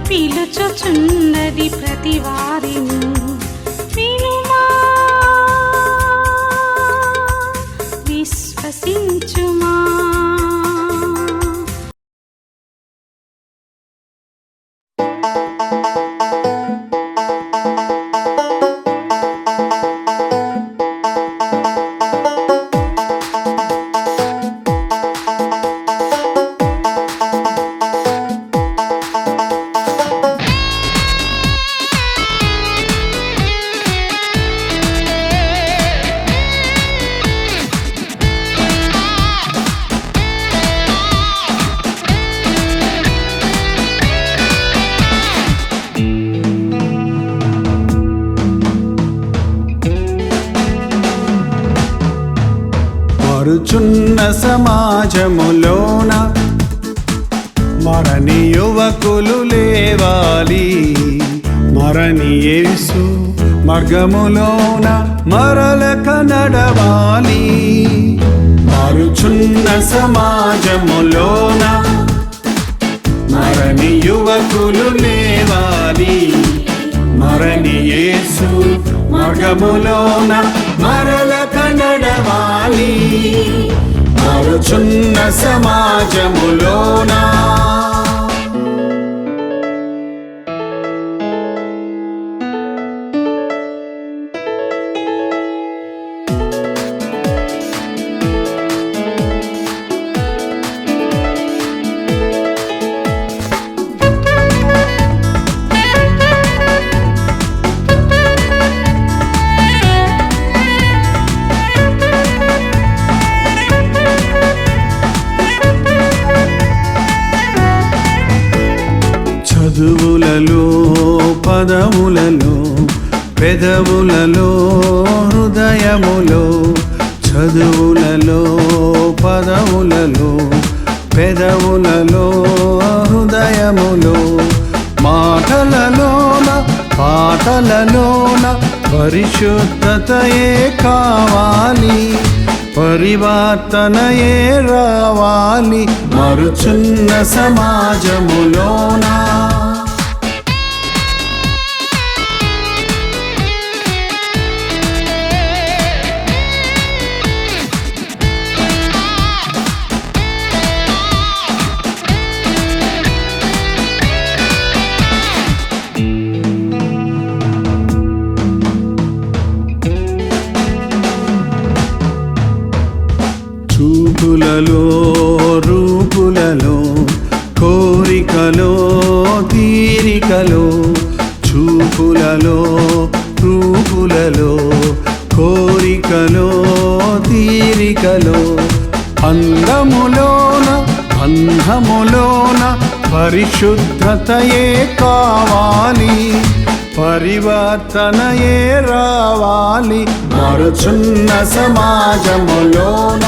పిలుచుచున్నది ప్రతి వారిని వినుమా విశ్వసించుమా. మారుచున్న సమాజములోన మరణి యువకులు లేవాలి. మరణి యేసు మార్గములోన మరలక నడవాలి. మారుచున్న సమాజములోన మరణి యువకులు లేవాలి. మరణి యేసు మార్గములోన మరలక నడవాలి. మారుచున్న సమాజములోన చదువులలో పదములలో పెదవులలో హృదయములో చదువులలో పదవులలో పెదవులలో హృదయములో మాటలలోన పాటలలోన పరిశుద్ధతయే కావాలి. పరివర్తనయే రావాలి. మారుచున్న సమాజములోన చూపులలో రూపులలో కోరికలో తీరికలో చూపులలో రూపులలో కోరికలో తీరికలో అందములోన బంధములోన పరిశుద్ధతయే కావాలి. పరివర్తనయే రావాలి. మారుచున్న సమాజములోన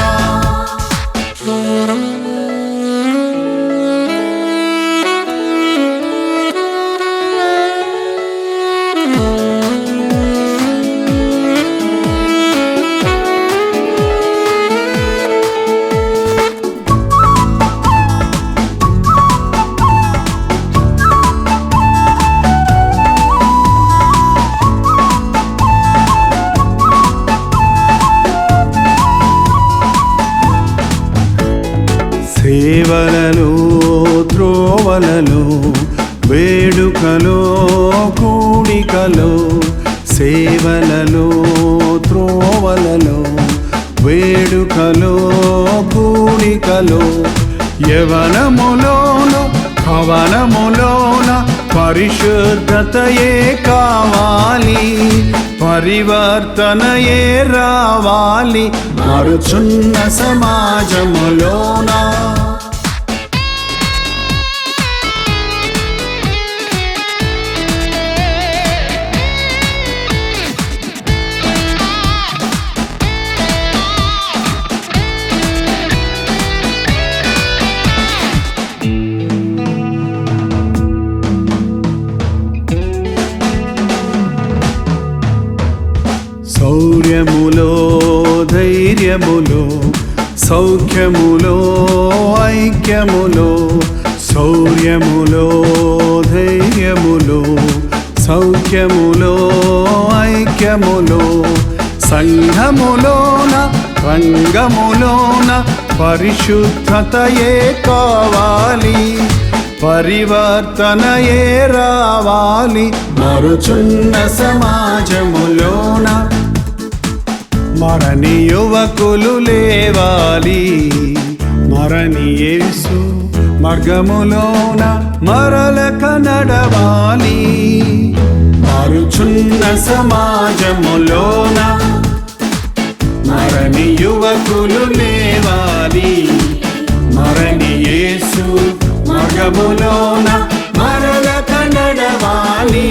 సేవలలో త్రోవలలో వేడుకలో కూడికలో సేవలలో త్రోవలలో వేడుకలో కూడికలో యవనములోను కవనములోన పరిశుద్ధతయే కావాలి, పరివర్తనయే రావాలి మారుచున్న సమాజములోన. శౌర్యములో ధైర్యములో సౌఖ్యములో ఐక్యములో, శౌర్యములో ధైర్యములో సౌఖ్యములో ఐక్యములో, సంఘములోన రంగములోన పరిశుద్ధతయే కావాలి, పరివర్తనయే రావాలి మారుచున్న సమాజములోన. మరణి యువకులు లేవాలి, మరణి యేసు మార్గములోన మరలక నడవాలి మారుచున్న సమాజములోన. మరణి యువకులు లేవాలి, మరణి యేసు మార్గములోన మరలక నడవాలి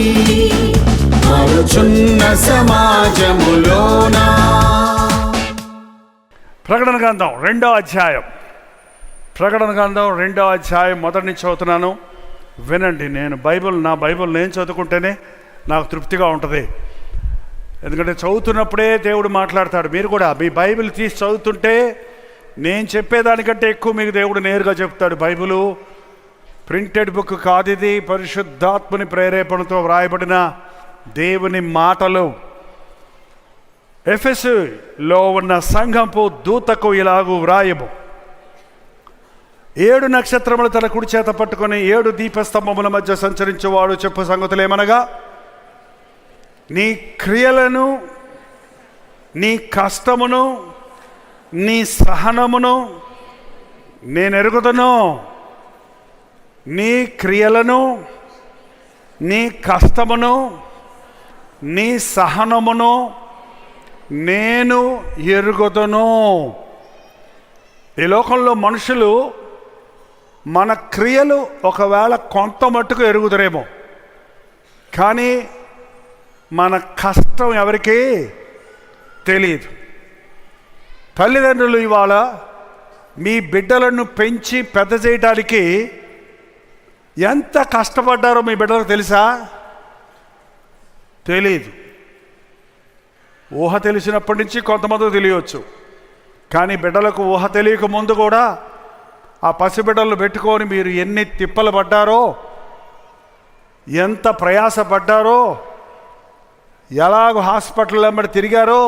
మారుచున్న సమాజములోన. ప్రకటన గ్రంథం 2వ అధ్యాయం. ప్రకటన గ్రంథం 2వ అధ్యాయం మొదటి నుంచి చదువుతున్నాను, వినండి. నా బైబిల్ నేను చదువుకుంటేనే నాకు తృప్తిగా ఉంటుంది. ఎందుకంటే చదువుతున్నప్పుడే దేవుడు మాట్లాడతాడు. మీరు కూడా మీ బైబిల్ తీసి చదువుతుంటే నేను చెప్పేదానికంటే ఎక్కువ మీకు దేవుడు నేరుగా చెప్తాడు. బైబిలు ప్రింటెడ్ బుక్ కాదు, ఇది పరిశుద్ధాత్మని ప్రేరేపణతో వ్రాయబడిన దేవుని మాటలు. ఎఫెసులో ఉన్న సంఘంపు దూతకు ఇలాగూ వ్రాయము. 7 నక్షత్రములు తన కుడి చేత పట్టుకొని 7 దీపస్తంభముల మధ్య సంచరించేవాడు చెప్పు సంగతులేమనగా, నీ క్రియలను, నీ కష్టమును, నీ సహనమును నేను ఎరుగుదును. నీ క్రియలను, నీ కష్టమును, నీ సహనమును నేను ఎరుగుదును. ఈ లోకంలో మనుషులు మన క్రియలు ఒకవేళ కొంత మట్టుకు ఎరుగుదరేమో, కానీ మన కష్టం ఎవరికీ తెలియదు. తల్లిదండ్రులు ఇవాళ మీ బిడ్డలను పెంచి పెద్ద చేయడానికి ఎంత కష్టపడ్డారో మీ బిడ్డలకు తెలుసా? తెలీదు. ఊహ తెలిసినప్పటి నుంచి కొంతమందికి తెలియవచ్చు, కానీ బిడ్డలకు ఊహ తెలియక ముందు కూడా ఆ పసిబిడ్డలను పెట్టుకొని మీరు ఎన్ని తిప్పలు పడ్డారో, ఎంత ప్రయాసపడ్డారో, ఎలాగో హాస్పిటల్ వెంబడి తిరిగారో,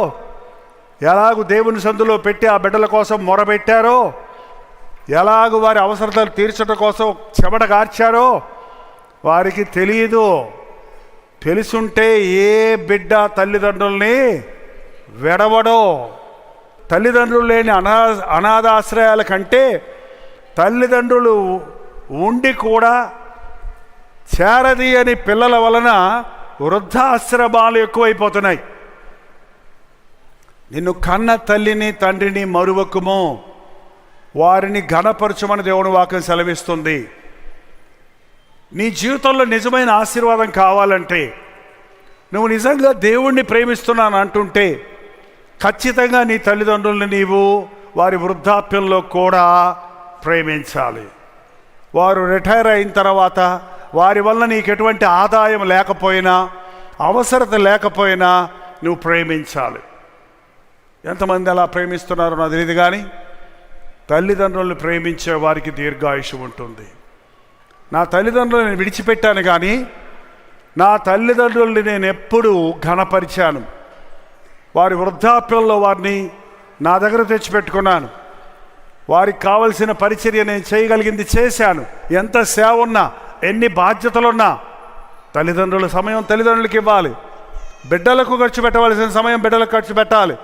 ఎలాగూ దేవుని సందులో పెట్టి ఆ బిడ్డల కోసం మొరబెట్టారో, ఎలాగూ వారి అవసరతలు తీర్చడం కోసం చెమట గార్చారో వారికి తెలియదు. తెలుసుంటే ఏ బిడ్డ తల్లిదండ్రుల్ని వెడవడో. తల్లిదండ్రులు లేని అనాథాశ్రయాల కంటే తల్లిదండ్రులు ఉండి కూడా చేరదీయని పిల్లల వలన వృద్ధాశ్రమాలు ఎక్కువైపోతున్నాయి. నిన్ను కన్న తల్లిని తండ్రిని మరువకుము, వారిని ఘనపరచమని దేవుని వాక్యం సెలవిస్తుంది. నీ జీవితంలో నిజమైన ఆశీర్వాదం కావాలంటే, నువ్వు నిజంగా దేవుణ్ణి ప్రేమిస్తున్నాను అంటుంటే ఖచ్చితంగా నీ తల్లిదండ్రుల్ని నీవు వారి వృద్ధాప్యంలో కూడా ప్రేమించాలి. వారు రిటైర్ అయిన తర్వాత వారి వల్ల నీకు ఎటువంటి ఆదాయం లేకపోయినా, అవసరత లేకపోయినా నువ్వు ప్రేమించాలి. ఎంతమంది అలా ప్రేమిస్తున్నారో నాకు తెలియదు, కానీ తల్లిదండ్రులను ప్రేమించే వారికి దీర్ఘాయుషు ఉంటుంది. నా తల్లిదండ్రులను నేను విడిచిపెట్టాను, కానీ నా తల్లిదండ్రుల్ని నేను ఎప్పుడూ ఘనపరిచాను. వారి వృద్ధాప్యంలో వారిని నా దగ్గర తెచ్చిపెట్టుకున్నాను. వారికి కావలసిన పరిచర్య నేను చేయగలిగింది చేశాను. ఎంత సేవ ఉన్నా, ఎన్ని బాధ్యతలున్నా తల్లిదండ్రుల సమయం తల్లిదండ్రులకి ఇవ్వాలి. బిడ్డలకు ఖర్చు పెట్టవలసిన సమయం బిడ్డలకు ఖర్చు పెట్టాలి.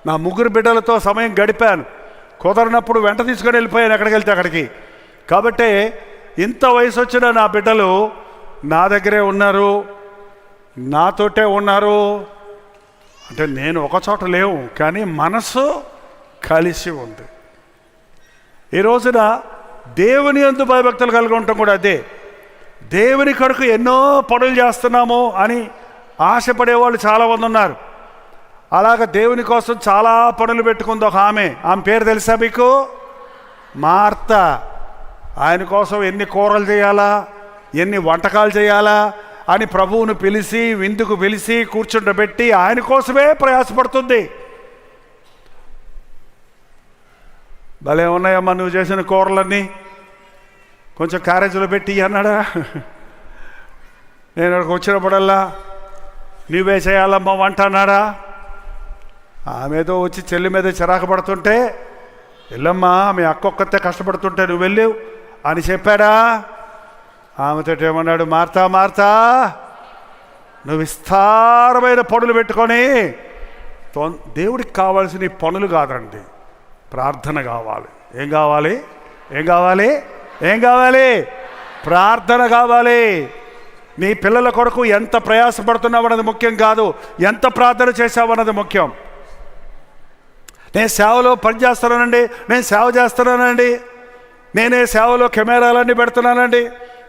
నా 3 బిడ్డలతో సమయం గడిపాను. కుదరనప్పుడు వెంట తీసుకొని వెళ్ళిపోయాను ఎక్కడికి వెళ్తే అక్కడికి. కాబట్టి ఇంత వయసు వచ్చిన నా బిడ్డలు నా దగ్గరే ఉన్నారు, నాతోటే ఉన్నారు. అంటే నేను ఒక చోట లేవు, కానీ మనసు కలిసి ఉంది. ఈ రోజున దేవుని యందు భయభక్తులు కలిగి ఉండటం కూడా అదే. దేవుని కొరకు ఎన్నో పనులు చేస్తున్నాము అని ఆశపడేవాళ్ళు చాలామంది ఉన్నారు. అలాగ దేవుని కోసం చాలా పనులు పెట్టుకుంది ఒక ఆమె పేరు తెలుసా మీకు? మార్త. ఆయన కోసం ఎన్ని కూరలు చేయాలా, ఎన్ని వంటకాలు చేయాలా అని ప్రభువును పిలిచి, విందుకు పిలిచి కూర్చుండబెట్టి ఆయన కోసమే ప్రయాసపడుతుంది. భలే ఉన్నాయమ్మా నువ్వు చేసిన కూరలన్నీ, కొంచెం క్యారేజీలో పెట్టి అన్నాడా? నేను అక్కడికి వచ్చినప్పుడల్లా నువ్వే చేయాలమ్మా వంట అన్నాడా? ఆమెతో వచ్చి చెల్లి మీద చిరాకు పడుతుంటే, వెళ్ళమ్మా మీ అక్క ఒక్కతే కష్టపడుతుంటే నువ్వు వెళ్ళావు అని చెప్పాడా? ఆమెతో ఏమన్నాడు? మార్తా మార్తా, నువ్వు విస్తారమైన పనులు పెట్టుకొని, దేవుడికి కావాల్సిన పనులు కాదండి, ప్రార్థన కావాలి. ఏం కావాలి? ఏం కావాలి? ఏం కావాలి? ప్రార్థన కావాలి. నీ పిల్లల కొరకు ఎంత ప్రయాసపడుతున్నావు అన్నది ముఖ్యం కాదు, ఎంత ప్రార్థన చేశావు అన్నది ముఖ్యం. నేను సేవలో పనిచేస్తున్నానండి, నేను సేవ చేస్తున్నానండి, నేనే సేవలో కెమెరాలన్నీ పెడుతున్నానండి,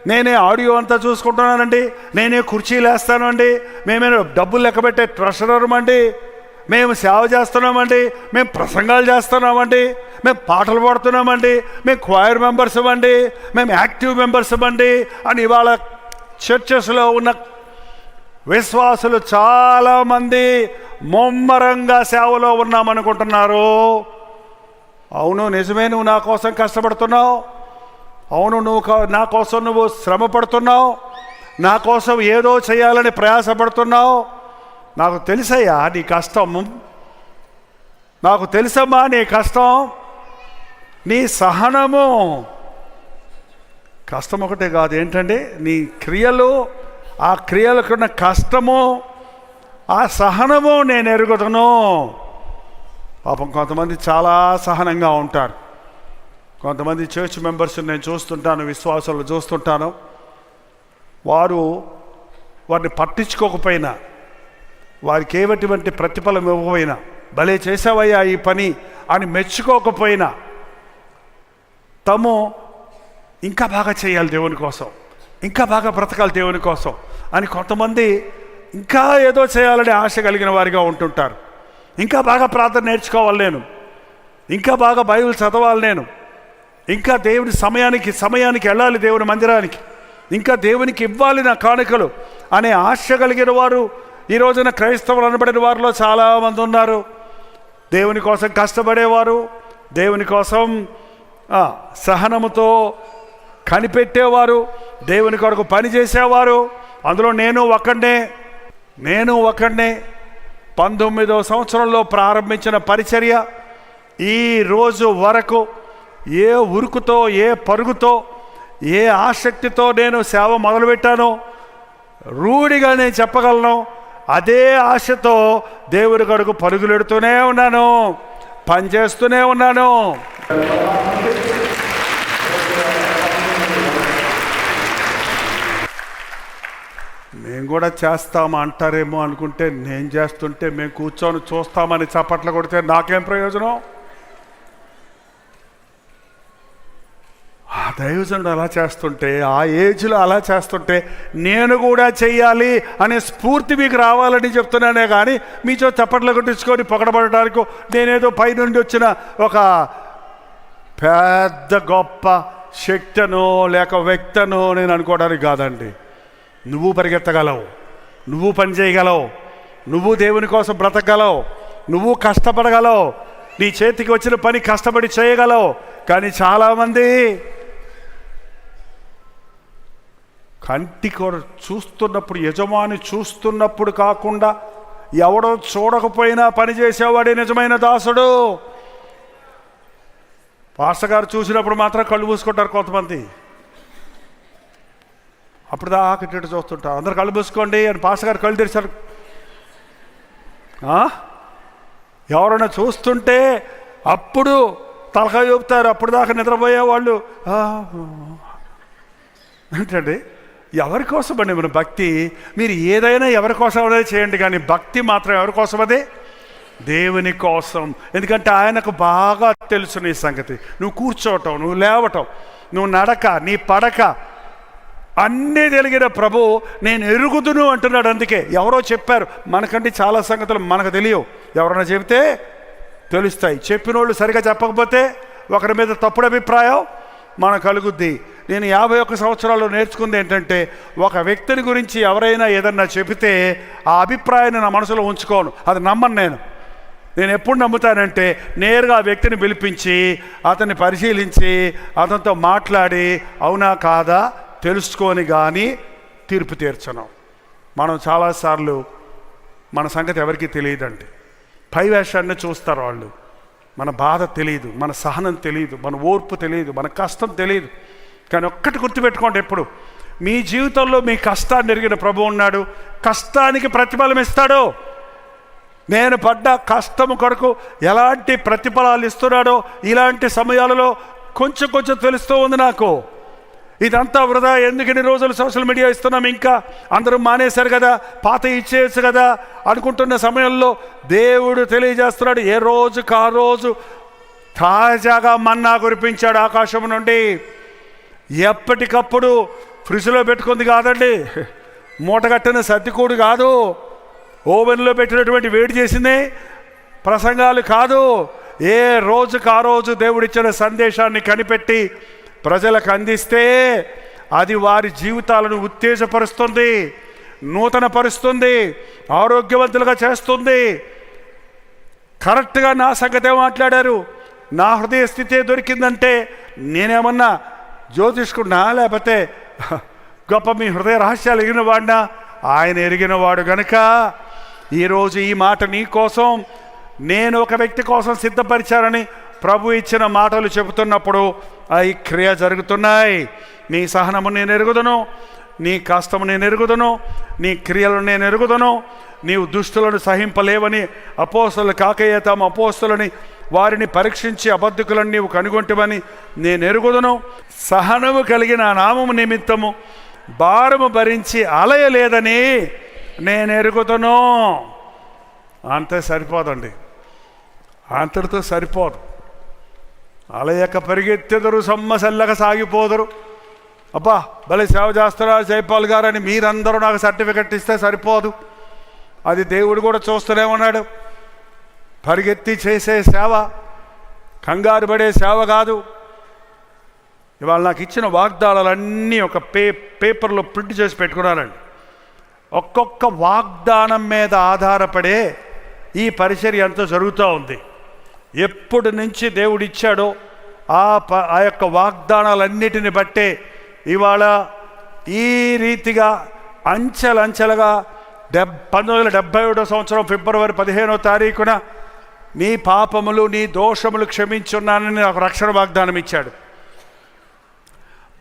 నేనే ఆడియో అంతా చూసుకుంటున్నానండి, నేనే కుర్చీలు వేస్తానండి, మేమే డబ్బులు లెక్కబెట్టే ట్రెషరర్ అండి, మేము సేవ చేస్తున్నామండి, మేము ప్రసంగాలు చేస్తున్నామండి, మేము పాటలు పాడుతున్నామండి, మేము క్వైర్ మెంబర్స్ ఇవ్వండి, మేము యాక్టివ్ మెంబర్స్ ఇవ్వండి అని ఇవాళ చర్చెస్లో ఉన్న విశ్వాసులు చాలామంది ముమ్మరంగా సేవలో ఉన్నామనుకుంటున్నారు. అవును నిజమే, నువ్వు నా కోసం కష్టపడుతున్నావు, అవును నువ్వు నా కోసం నువ్వు శ్రమ పడుతున్నావు, నా కోసం ఏదో చేయాలని ప్రయాసపడుతున్నావు. నాకు తెలుసయ్యా నీ కష్టం, నాకు తెలుసమ్మా నీ కష్టం, నీ సహనము. కష్టం ఒకటే కాదు, ఏంటంటే నీ క్రియలు, ఆ క్రియలకున్న కష్టము, ఆ సహనము నేను ఎరుగుతాను. పాపం కొంతమంది చాలా సహనంగా ఉంటారు. కొంతమంది చర్చ్ మెంబర్స్ నేను చూస్తుంటాను, విశ్వాసాలు చూస్తుంటాను, వారిని పట్టించుకోకపోయినా, వారికి ఏటువంటి ప్రతిఫలం ఇవ్వకపోయినా, భలే చేసావయ్యా ఈ పని అని మెచ్చుకోకపోయినా, తాము ఇంకా బాగా చేయాలి దేవుని కోసం, ఇంకా బాగా బ్రతకాలి దేవుని కోసం అని కొంతమంది ఇంకా ఏదో చేయాలని ఆశ కలిగిన వారిగా ఉంటుంటారు. ఇంకా బాగా ప్రార్థన నేర్చుకోవాలి నేను, ఇంకా బాగా బైబిల్ చదవాలి నేను, ఇంకా దేవుని సమయానికి వెళ్ళాలి దేవుని మందిరానికి, ఇంకా దేవునికి ఇవ్వాలి నా కానుకలు అనే ఆశ కలిగిన వారు ఈ రోజున క్రైస్తవులు అనబడిన వారిలో చాలామంది ఉన్నారు. దేవుని కోసం కష్టపడేవారు, దేవుని కోసం సహనముతో కనిపెట్టేవారు, దేవుని కొరకు పని చేసేవారు. అందులో నేను ఒకడినే. 19వ సంవత్సరంలో ప్రారంభించిన పరిచర్య ఈ రోజు వరకు ఏ ఉరుకుతో, ఏ పరుగుతో, ఏ ఆసక్తితో నేను సేవ మొదలుపెట్టానో రూఢిగా నేను చెప్పగలను. అదే ఆశతో దేవుని కొరకు పరుగులెడుతూనే ఉన్నాను, పనిచేస్తూనే ఉన్నాను. మేము కూడా చేస్తామా అంటారేమో అనుకుంటే, నేను చేస్తుంటే మేము కూర్చొని చూస్తామని చప్పట్లు కొడితే నాకేం ప్రయోజనం? ఆ దైవజనుడు అలా చేస్తుంటే, ఆ ఏజ్లో అలా చేస్తుంటే నేను కూడా చెయ్యాలి అనే స్ఫూర్తి మీకు రావాలని చెప్తున్నానే కానీ మీతో చప్పట్లు కొట్టించుకొని పొగడబడటానికి నేనేదో పైనుండి వచ్చిన ఒక పెద్ద గొప్ప శక్తనో లేక వ్యక్తనో నేను అనుకోవడానికి కాదండి. నువ్వు పరిగెత్తగలవు, నువ్వు పని చేయగలవు, నువ్వు దేవుని కోసం బ్రతకగలవు, నువ్వు కష్టపడగలవు, నీ చేతికి వచ్చిన పని కష్టపడి చేయగలవు. కానీ చాలామంది కంటి చూస్తున్నప్పుడు, యజమాని చూస్తున్నప్పుడు కాకుండా ఎవడో చూడకపోయినా పని చేసేవాడే నిజమైన దాసుడు. పాస్టర్ గారు చూసినప్పుడు మాత్రం కళ్ళు మూసుకుంటారు కొంతమంది. అప్పుడు దాకా ఇటు చూస్తుంటారు. అందరు కళ్ళు మూసుకోండి అని పాస్టర్ గారు కళ్ళు తెరిచారు. ఎవరైనా చూస్తుంటే అప్పుడు తలకాయ చూపుతారు. అప్పుడు దాకా నిద్రపోయే వాళ్ళు ఏంటండి, ఎవరి కోసం అండి మన భక్తి? మీరు ఏదైనా ఎవరి కోసం అనేది చేయండి, కానీ భక్తి మాత్రం ఎవరి కోసం? అది దేవుని కోసం. ఎందుకంటే ఆయనకు బాగా తెలుసు నీ సంగతి. నువ్వు కూర్చోవటం, నువ్వు లేవటం, నువ్వు నడక, నీ పడక అన్నీ తెలిగిన ప్రభు నేను ఎరుగుదును అంటున్నాడు. అందుకే ఎవరో చెప్పారు, మనకంటే చాలా సంగతులు మనకు తెలియవు. ఎవరైనా చెబితే తెలుస్తాయి. చెప్పిన వాళ్ళు సరిగా చెప్పకపోతే ఒకరి మీద తప్పుడు అభిప్రాయం మనకు కలుగుద్ది. నేను 51 సంవత్సరాలు నేర్చుకుంది ఏంటంటే, ఒక వ్యక్తిని గురించి ఎవరైనా ఏదన్నా చెబితే ఆ అభిప్రాయాన్ని నా మనసులో ఉంచుకోను, అది నమ్మను. నేను ఎప్పుడు నమ్ముతానంటే నేరుగా ఆ వ్యక్తిని పిలిపించి అతన్ని పరిశీలించి అతనితో మాట్లాడి అవునా కాదా తెలుసుకొని కానీ తీర్పు తీర్చను. మనం చాలాసార్లు మన సంగతి ఎవరికీ తెలియదండి. పై వేషాన్ని చూస్తారు వాళ్ళు. మన బాధ తెలియదు, మన సహనం తెలియదు, మన ఓర్పు తెలియదు, మన కష్టం తెలియదు. కానీ ఒక్కటి గుర్తుపెట్టుకోండి, ఎప్పుడు మీ జీవితంలో మీ కష్టాన్ని ఎరిగిన ప్రభు ఉన్నాడు. కష్టానికి ప్రతిఫలం ఇస్తాడు. నేను పడ్డ కష్టము కొరకు ఎలాంటి ప్రతిఫలాలు ఇస్తున్నాడో ఇలాంటి సమయాలలో కొంచెం కొంచెం తెలుస్తూ ఉంది నాకు. ఇదంతా వృధా, ఎందుకు ఇన్ని రోజులు సోషల్ మీడియా ఇస్తున్నాం, ఇంకా అందరూ మానేశారు కదా, పాత ఇచ్చేయచ్చు కదా అనుకుంటున్న సమయంలో దేవుడు తెలియజేస్తున్నాడు. ఏ రోజుకు ఆ రోజు తాజాగా మన్నా కురిపించాడు ఆకాశం నుండి. ఎప్పటికప్పుడు ఫ్రిడ్జ్లో పెట్టుకుంది కాదండి, మూటగట్టిన సర్దికూడు కాదు, ఓవెన్లో పెట్టినటువంటి వేడి చేసింది ప్రసంగాలు కాదు. ఏ రోజుకు ఆ రోజు దేవుడిచ్చిన సందేశాన్ని కనిపెట్టి ప్రజలకు అందిస్తే అది వారి జీవితాలను ఉత్తేజపరుస్తుంది, నూతన పరుస్తుంది, ఆరోగ్యవంతులుగా చేస్తుంది. కరెక్ట్గా నా సంగతే మాట్లాడారు. నా హృదయ స్థితే దొరికిందంటే నేనేమన్నా జ్యోతిష్కుడినా, లేకపోతే గొప్ప మీ హృదయ రహస్యాలు ఎరిగిన వాడినా? ఆయన ఎరిగిన వాడు గనుక ఈరోజు ఈ మాట నీ కోసం, నేను ఒక వ్యక్తి కోసం సిద్ధపరిచానని ప్రభు ఇచ్చిన మాటలు చెబుతున్నప్పుడు ఈ క్రియ జరుగుతున్నాయి. నీ సహనము నేను ఎరుగుదును, నీ కష్టము నేను ఎరుగుదును, నీ క్రియలను నేను ఎరుగుదును. నీవు దుష్టులను సహింపలేవని అపోస్తలు కాకయ్య తాము అపోస్తలని వారిని పరీక్షించి అబద్ధికులను నీవు కనుగొంటివని నేను ఎరుగుదును. సహనము కలిగిన నామము నిమిత్తము భారము భరించి అలయలేదని నేను ఎరుగుదును. అంతే సరిపోదండి, అంతటితో సరిపోదు. అలయక పరిగెత్తెదరు, సొమ్మసల్లక సాగిపోదరు. అబ్బా భలే సేవ చేస్తున్నారు జైపాల్ గారు అని మీరందరూ నాకు సర్టిఫికెట్ ఇస్తే సరిపోదు. అది దేవుడు కూడా చూస్తూనే ఉన్నాడు. పరిగెత్తి చేసే సేవ కంగారు పడే సేవ కాదు. ఇవాళ నాకు ఇచ్చిన వాగ్దానాలన్నీ ఒక పేపర్లో ప్రింట్ చేసి పెట్టుకున్నానండి. ఒక్కొక్క వాగ్దానం మీద ఆధారపడే ఈ పరిచర్య అంతా జరుగుతూ ఉంది. ఎప్పటి నుంచి దేవుడు ఇచ్చాడో ఆ యొక్క వాగ్దానాలన్నిటిని బట్టే ఇవాళ ఈ రీతిగా అంచెలంచెలుగా 1977 సంవత్సరం ఫిబ్రవరి 15వ తారీఖున నీ పాపములు నీ దోషములు క్షమించున్నానని నాకు రక్షణ వాగ్దానం ఇచ్చాడు.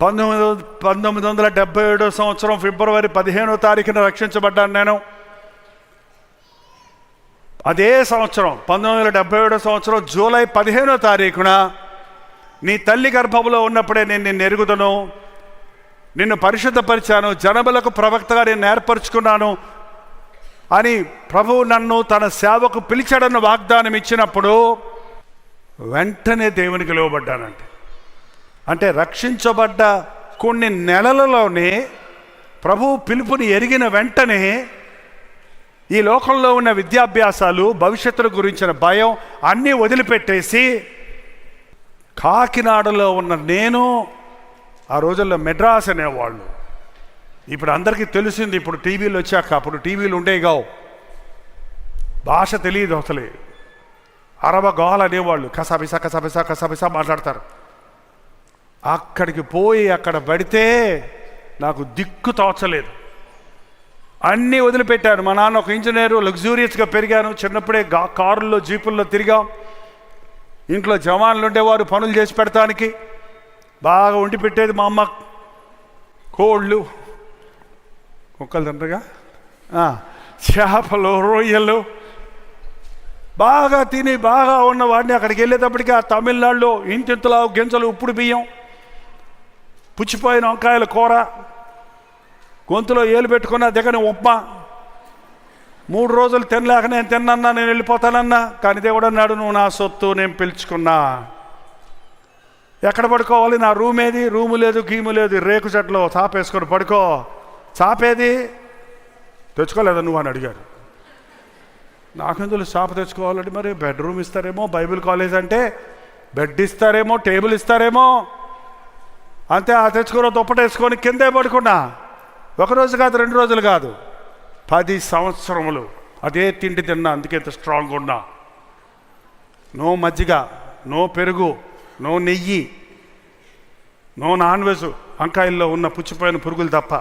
1977 సంవత్సరం ఫిబ్రవరి 15వ తారీఖున రక్షించబడ్డాను నేను. అదే సంవత్సరం 1977 సంవత్సరం జూలై 15వ తారీఖున నీ తల్లి గర్భంలో ఉన్నప్పుడే నేను నిన్ను ఎరుగుదును, నిన్ను పరిశుద్ధపరిచాను, జనములకు ప్రవక్తగా నేను ఏర్పరచుకున్నాను అని ప్రభువు నన్ను తన సేవకు పిలిచాడన్న వాగ్దానం ఇచ్చినప్పుడు వెంటనే దేవునికి లోబడ్డానండి. అంటే రక్షించబడ్డ కొన్ని నెలలలోనే ప్రభువు పిలుపుని ఎరిగిన వెంటనే ఈ లోకంలో ఉన్న విద్యాభ్యాసాలు, భవిష్యత్తుల గురించిన భయం అన్నీ వదిలిపెట్టేసి కాకినాడలో ఉన్న నేను, ఆ రోజుల్లో మెడ్రాస్ అనేవాళ్ళు, ఇప్పుడు అందరికీ తెలిసింది, ఇప్పుడు టీవీలు వచ్చాక, అప్పుడు టీవీలు ఉండేగావు, భాష తెలియదు అసలే, అరవ గోల అనేవాళ్ళు, కసాబిసా కసాబిసా కసాబిసా మాట్లాడతారు. అక్కడికి పోయి అక్కడ పడితే నాకు దిక్కు తోచలేదు, అన్నీ వదిలిపెట్టాను. మా నాన్న ఒక ఇంజనీరు, లగ్జూరియస్గా పెరిగాను, చిన్నప్పుడే కారుల్లో జీపుల్లో తిరిగాం. ఇంట్లో జవాన్లు ఉండేవారు పనులు చేసి పెడతానికి. బాగా వండి పెట్టేది మా అమ్మ. కోళ్ళు, కుక్కలు తింటగా, చేపలు, రొయ్యలు బాగా తిని బాగా ఉన్న వాడిని అక్కడికి వెళ్ళేటప్పటికి ఆ తమిళనాడులో ఇంతింతలా గింజలు ఉప్పుడు బియ్యం, పుచ్చిపోయిన వంకాయల కూర, గొంతులో ఏలు పెట్టుకున్న దిగని ఉప్మా. 3 రోజులు తినలేక నేను తిన్నన్నా, నేను వెళ్ళిపోతానన్నా. కానీ దేవుడు అన్నాడు, నువ్వు నా సొత్తు, నేను పిలుచుకున్నా. ఎక్కడ పడుకోవాలి? నా రూమ్ ఏది? రూము లేదు, గీము లేదు, రేకు చెట్లో చాపేసుకొని పడుకో. చాపేది? తెచ్చుకోలేదా నువ్వు అని అడిగారు. నాకెందుకు చాప తెచ్చుకోవాలంటే, మరి బెడ్రూమ్ ఇస్తారేమో, బైబిల్ కాలేజ్ అంటే బెడ్ ఇస్తారేమో, టేబుల్ ఇస్తారేమో, అంతే. ఆ తెచ్చుకున్న దుప్పటేసుకొని కిందే పడుకున్నా. 1 రోజు కాదు, 2 రోజులు కాదు, 10 సంవత్సరములు అదే తిండి తిన్నా. అందుకే ఇంత స్ట్రాంగ్ ఉన్నా. నో మజ్జిగ, నో పెరుగు, నో నెయ్యి, నో నాన్ వెజ్, వంకాయల్లో ఉన్న పుచ్చిపోయిన పురుగులు తప్ప.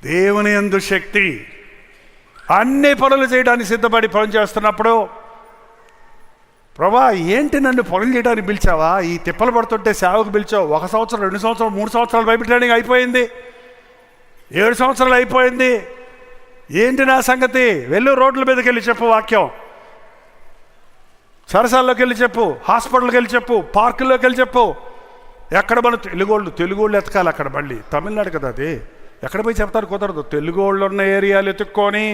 దేవుని యందు శక్తి. అన్ని పనులు చేయడానికి సిద్ధపడి పని చేస్తున్నప్పుడు, ప్రభా ఏంటి నన్ను పనులు చేయడానికి పిలిచావా? ఈ తిప్పలు పడుతుంటే సేవకు పిలిచావు. 1 సంవత్సరం, 2 సంవత్సరాలు, 3 సంవత్సరాలు బైబిల్ ట్రైనింగ్ అయిపోయింది, 7 సంవత్సరాలు అయిపోయింది. ఏంటి నా సంగతి? వెళ్ళు, రోడ్ల మీదకి వెళ్ళి చెప్పు వాక్యం, సరసాల్లోకి వెళ్ళి చెప్పు, హాస్పిటల్కి వెళ్ళి చెప్పు, పార్కుల్లోకి వెళ్ళి చెప్పు. ఎక్కడ మన తెలుగోళ్ళు ఎతకాలి అక్కడ. మళ్ళీ తమిళనాడు కదా అది, ఎక్కడ పోయి చెప్తారు? కుదరదు. తెలుగోళ్ళు ఉన్న ఏరియాలు ఎత్తుక్కొని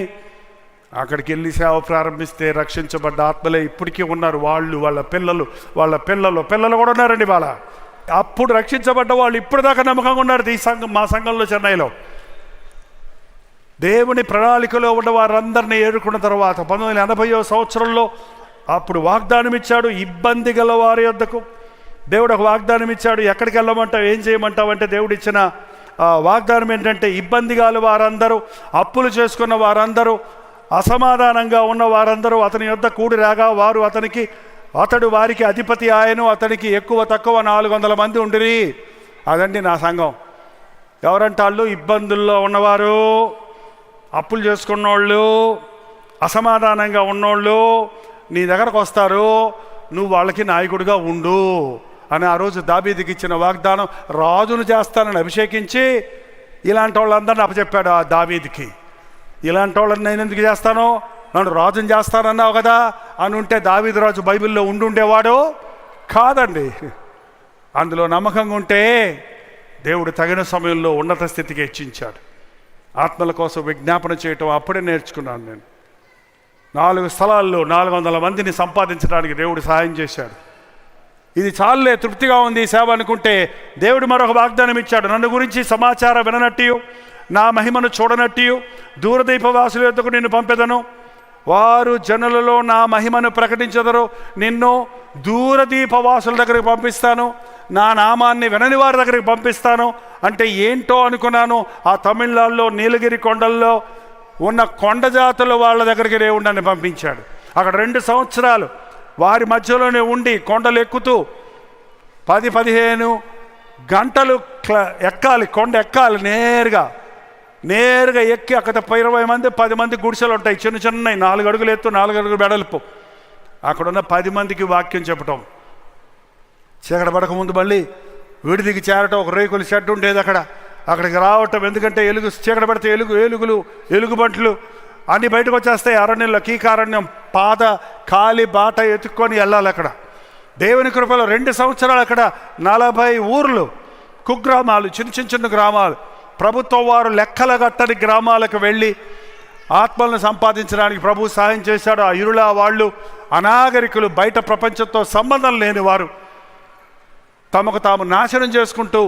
అక్కడికి వెళ్ళి సేవ ప్రారంభిస్తే రక్షించబడ్డ ఆత్మలే ఇప్పటికీ ఉన్నారు. వాళ్ళు, వాళ్ళ పిల్లలు కూడా ఉన్నారండి వాళ్ళ. అప్పుడు రక్షించబడ్డ వాళ్ళు ఇప్పటిదాకా నమ్మకంగా ఉన్నారు. ఈ సంఘం, మా సంఘంలో చెన్నైలో దేవుని ప్రణాళికలో ఉన్న వారందరినీ ఏరుకున్న తర్వాత 1980వ సంవత్సరంలో అప్పుడు వాగ్దానం ఇచ్చాడు. ఇబ్బంది గల వారి యొద్దకు దేవుడు ఒక వాగ్దానం ఇచ్చాడు. ఎక్కడికి వెళ్ళమంటావు, ఏం చేయమంటావు అంటే, దేవుడు ఇచ్చిన వాగ్దానం ఏంటంటే, ఇబ్బంది గల వారందరూ, అప్పులు చేసుకున్న వారందరూ, అసమాధానంగా ఉన్న వారందరూ అతని యొద్ద కూడి రాగా అతడు వారికి అధిపతి ఆయను. అతనికి ఎక్కువ తక్కువ 400 మంది ఉండిరి. అదండి నా సంఘం. ఎవరంటే వాళ్ళు ఇబ్బందుల్లో ఉన్నవారు, అప్పులు చేసుకున్నోళ్ళు, అసమాధానంగా ఉన్నోళ్ళు నీ దగ్గరకు వస్తారు. నువ్వు వాళ్ళకి నాయకుడిగా ఉండు అని ఆ రోజు దావీదుకి ఇచ్చిన వాగ్దానం. రాజును చేస్తానని అభిషేకించి ఇలాంటి వాళ్ళందరిని అప్పచెప్పాడు ఆ దావీదుకి. ఇలాంటి వాళ్ళని నేను ఎందుకు చేస్తాను? నన్ను రాజుని చేస్తానన్నావు కదా అని ఉంటే దావీదు రాజు బైబిల్లో ఉండుండేవాడు కాదండి. అందులో నమ్మకంగా ఉంటే దేవుడు తగిన సమయంలో ఉన్నత స్థితికి హెచ్చించాడు. ఆత్మల కోసం విజ్ఞాపన చేయటం అప్పుడే నేర్చుకున్నాను నేను. 4 స్థలాల్లో 400 మందిని సంపాదించడానికి దేవుడు సహాయం చేశాడు. ఇది చాలులే, తృప్తిగా ఉంది ఈ సేవ అనుకుంటే, దేవుడు మరొక వాగ్దానం ఇచ్చాడు. నన్ను గురించి సమాచారం విననట్టు, నా మహిమను చూడనట్టు దూరదీపవాసుల యొద్దకు నిన్ను పంపెదను. వారు జనులలో నా మహిమను ప్రకటించెదరు. నిన్ను దూరదీపవాసుల దగ్గరికి పంపిస్తాను, నా నామాన్ని వినని వారి దగ్గరికి పంపిస్తాను. అంటే ఏంటో అనుకున్నాను. ఆ తమిళనాడులో నీలగిరి కొండల్లో ఉన్న కొండ జాతుల వాళ్ళ దగ్గరికి దేవుడు నన్ను పంపించాడు. అక్కడ 2 సంవత్సరాలు వారి మధ్యలోనే ఉండి కొండలు ఎక్కుతూ 10-15 గంటలు ఎక్కాలి, కొండ ఎక్కాలి. నేరుగా ఎక్కి అక్కడ 20 మంది 10 మంది గుడిసెలు ఉంటాయి, చిన్నవి, 4 అడుగులు ఎత్తు, 4 అడుగులు వెడల్పు. అక్కడున్న 10 మందికి వాక్యం చెప్పటం. చీకటి పడక ముందు మళ్ళీ విడిదికి చేరటం. ఒక రేకుల షెడ్ ఉండేది అక్కడికి రావటం. ఎందుకంటే చీకటి పడితే ఎలుగుబంట్లు అన్నీ బయటకు వచ్చేస్తాయి. అరణ్యంలో కీకారణ్యం, కాలి బాట ఎత్తుక్కొని వెళ్ళాలి. అక్కడ దేవుని కృపలో 2 సంవత్సరాలు అక్కడ 40 ఊర్లు, కుగ్రామాలు, చిన్న గ్రామాలు, ప్రభుత్వం వారు లెక్కల గట్టని గ్రామాలకు వెళ్ళి ఆత్మలను సంపాదించడానికి ప్రభు సహాయం చేశాడు. ఆ ఇరుళ వాళ్ళు అనాగరికులు, బయట ప్రపంచంతో సంబంధం లేని వారు, తమకు తాము నాశనం చేసుకుంటూ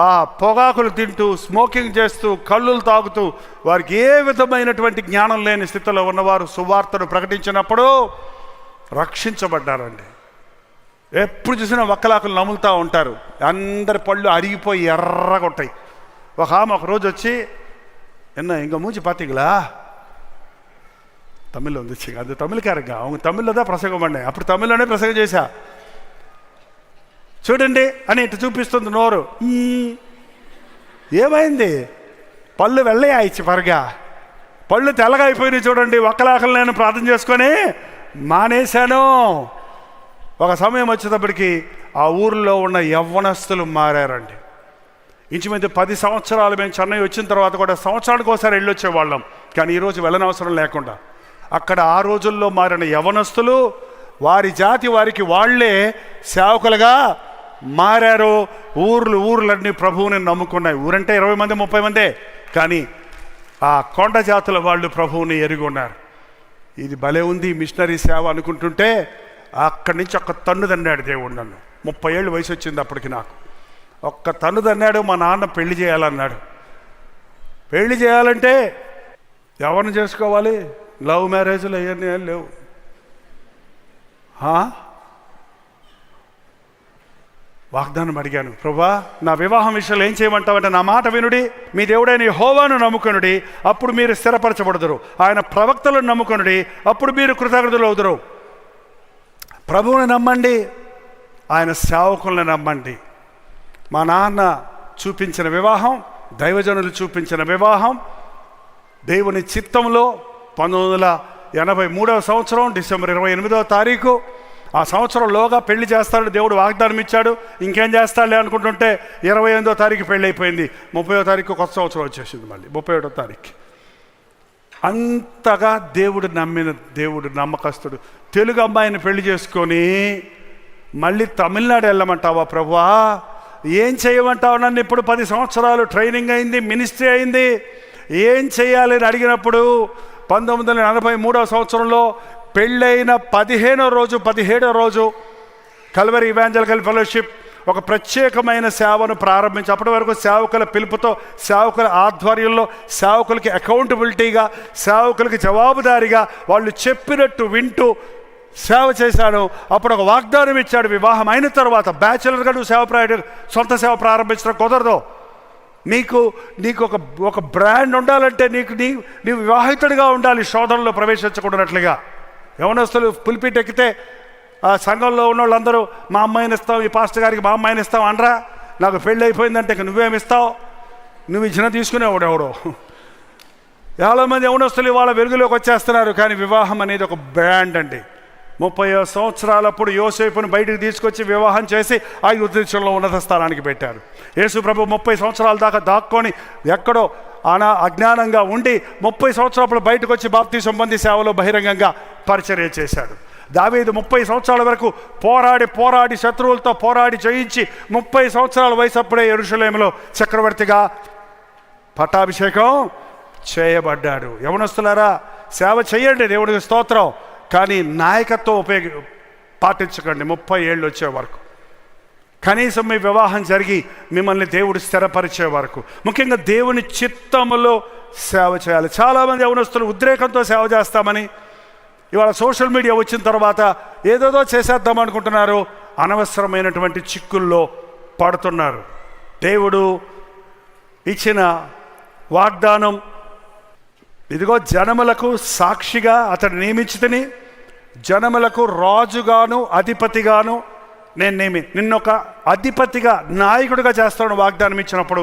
ఆ పొగాకులు తింటూ, స్మోకింగ్ చేస్తూ, కళ్ళులు తాగుతూ, వారికి ఏ విధమైనటువంటి జ్ఞానం లేని స్థితిలో ఉన్నవారు సువార్తను ప్రకటించినప్పుడు రక్షించబడ్డారండి. ఎప్పుడు చూసినా వక్కలాకులు నములుతూ ఉంటారు. అందరి పళ్ళు అరిగిపోయి ఎర్రగా ఉంటాయి. ఒక ఆమె ఒక రోజు వచ్చి, ఇంక మూచి పాతీங்களா తమిళ్లో ఉంది, అది తమిళకారంగా அவங்க తమిళ్లో தான் ప్రసంగం பண்ணேன். అప్పుడు తమిళ్లోనే ప్రసంగం చేశా. చూడండి అని ఇటు చూపిస్తుంది నోరు. ఏమైంది? పళ్ళు వెళ్ళాయిచ్చి పరగా, పళ్ళు తెల్లగా అయిపోయినాయి చూడండి. ఒక్కలాకలు నేను ప్రార్థన చేసుకొని మానేశాను. ఒక సమయం వచ్చేటప్పటికి ఆ ఊరిలో ఉన్న యవ్వనస్తులు మారారండి. ఇంచుమించు 10 సంవత్సరాలు మేము చెన్నై వచ్చిన తర్వాత కూడా సంవత్సరానికి ఒకసారి వెళ్ళొచ్చేవాళ్ళం. కానీ ఈరోజు వెళ్ళనవసరం లేకుండా అక్కడ ఆ రోజుల్లో మారిన యవ్వనస్తులు వారి జాతి వారికి వాళ్లే సేవకులుగా మారారు. ఊర్లన్నీ ప్రభువుని నమ్ముకున్నాయి. ఊరంటే 20 మంది 30 మందే, కానీ ఆ కొండ జాతుల వాళ్ళు ప్రభువుని ఎరిగి ఉన్నారు. ఇది భలే ఉంది మిషనరీ సేవ అనుకుంటుంటే అక్కడి నుంచి ఒక్క తన్ను తన్నాడు దేవుడు నన్ను. 30 ఏళ్ళు వయసు వచ్చింది అప్పటికి నాకు. ఒక్క తన్ను తన్నాడు. మా నాన్న పెళ్లి చేయాలన్నాడు. పెళ్లి చేయాలంటే ఎవరిని చేసుకోవాలి? లవ్ మ్యారేజ్లు అవన్నీ లేవు. వాగ్దానం అడిగాను, ప్రభువా నా వివాహం విషయంలో ఏం చేయమంటావంటే, నా మాట వినుడి, మీ దేవుడైన యెహోవాను నమ్ముకొనుడి, అప్పుడు మీరు స్థిరపరచబడుదురు. ఆయన ప్రవక్తలను నమ్ముకొనుడి, అప్పుడు మీరు కృతజ్ఞతలు అవుదురు. ప్రభువుని నమ్మండి, ఆయన సేవకులను నమ్మండి. మా నాన్న చూపించిన వివాహం, దైవజనులు చూపించిన వివాహం దేవుని చిత్తంలో 1983వ సంవత్సరం డిసెంబర్ 28వ తారీఖు ఆ సంవత్సరంలోగా పెళ్లి చేస్తాడు దేవుడు వాగ్దానం ఇచ్చాడు. ఇంకేం చేస్తాడులే అనుకుంటుంటే 28వ తారీఖు పెళ్ళి అయిపోయింది. 30వ తారీఖు కొత్త సంవత్సరం వచ్చేసింది. మళ్ళీ 31వ తారీఖు. అంతగా దేవుడు నమ్మిన దేవుడు నమ్మకస్తుడు. తెలుగు అమ్మాయిని పెళ్లి చేసుకొని మళ్ళీ తమిళనాడు వెళ్ళమంటావా ప్రభువా? ఏం చేయమంటావు? నన్ను ఇప్పుడు 10 సంవత్సరాలు ట్రైనింగ్ అయింది, మినిస్ట్రీ అయింది, ఏం చేయాలని అడిగినప్పుడు 1983వ సంవత్సరంలో పెళ్ళైన 17వ రోజు కల్వరి ఇవాంజలికల్ ఫెలోషిప్ ఒక ప్రత్యేకమైన సేవను ప్రారంభించి, అప్పటి వరకు సేవకుల పిలుపుతో, సేవకుల ఆధ్వర్యంలో, సేవకులకి అకౌంటబిలిటీగా, సేవకులకి జవాబుదారీగా వాళ్ళు చెప్పినట్టు వింటూ సేవ చేశాను. అప్పుడు ఒక వాగ్దానం ఇచ్చాడు, వివాహం అయిన తర్వాత బ్యాచిలర్గా నువ్వు సొంత సేవ ప్రారంభించడం కుదరదు. నీకు ఒక బ్రాండ్ ఉండాలంటే నీవు వివాహితుడిగా ఉండాలి, శోధనలో ప్రవేశించకూడనట్లుగా. యవనస్తులు పులిపిట్ ఎక్కితే ఆ సంఘంలో ఉన్న వాళ్ళందరూ మా అమ్మాయిని ఇస్తాం, ఈ పాస్టర్ గారికి మా అమ్మాయిని ఇస్తాం అనరా. నాకు పెళ్ళి అయిపోయిందంటే ఇక నువ్వేమిస్తావు? నువ్వు ఇచ్చిన తీసుకునేవాడు ఎవడో. చాలామంది యవనస్తులు వాళ్ళ వెలుగులోకి వచ్చేస్తున్నారు. కానీ వివాహం అనేది ఒక బ్రాండ్ అండి. 30 సంవత్సరాలప్పుడు యోసేపును బయటికి తీసుకొచ్చి వివాహం చేసి ఆ యుద్ధంలో ఉన్నత స్థానానికి పెట్టారు. యేసు ప్రభు 30 సంవత్సరాల దాకా దాక్కొని ఎక్కడో అజ్ఞానంగా ఉండి 30 సంవత్సరాలు బయటకు వచ్చి బాప్తీసం పొంది సేవలో బహిరంగంగా పరిచర్య చేశాడు. దావీదు 30 సంవత్సరాల వరకు పోరాడి శత్రువులతో పోరాడి జయించి 30 సంవత్సరాల వయసు అప్పుడే యెరూషలేములో చక్రవర్తిగా పట్టాభిషేకం చేయబడ్డాడు. యవనస్తులారా, సేవ చేయండి, దేవుడికి స్తోత్రం. కానీ నాయకత్వం పాటించకండి 30 ఏళ్ళు వచ్చే వరకు. కనీసం మీ వివాహం జరిగి మిమ్మల్ని దేవుడు స్థిరపరిచే వరకు, ముఖ్యంగా దేవుని చిత్తములో సేవ చేయాలి. చాలామంది యవనస్తులు ఉద్రేకంతో సేవ చేస్తామని ఇవాళ సోషల్ మీడియా వచ్చిన తర్వాత ఏదేదో చేసేద్దాం అనుకుంటున్నారు. అనవసరమైనటువంటి చిక్కుల్లో పడుతున్నారు. దేవుడు ఇచ్చిన వాగ్దానం, ఇదిగో జనములకు సాక్షిగా అతడు నియమించితిని, జనములకు రాజుగాను అధిపతిగాను నేను నిన్నొక అధిపతిగా నాయకుడిగా చేస్తాను వాగ్దానం ఇచ్చినప్పుడు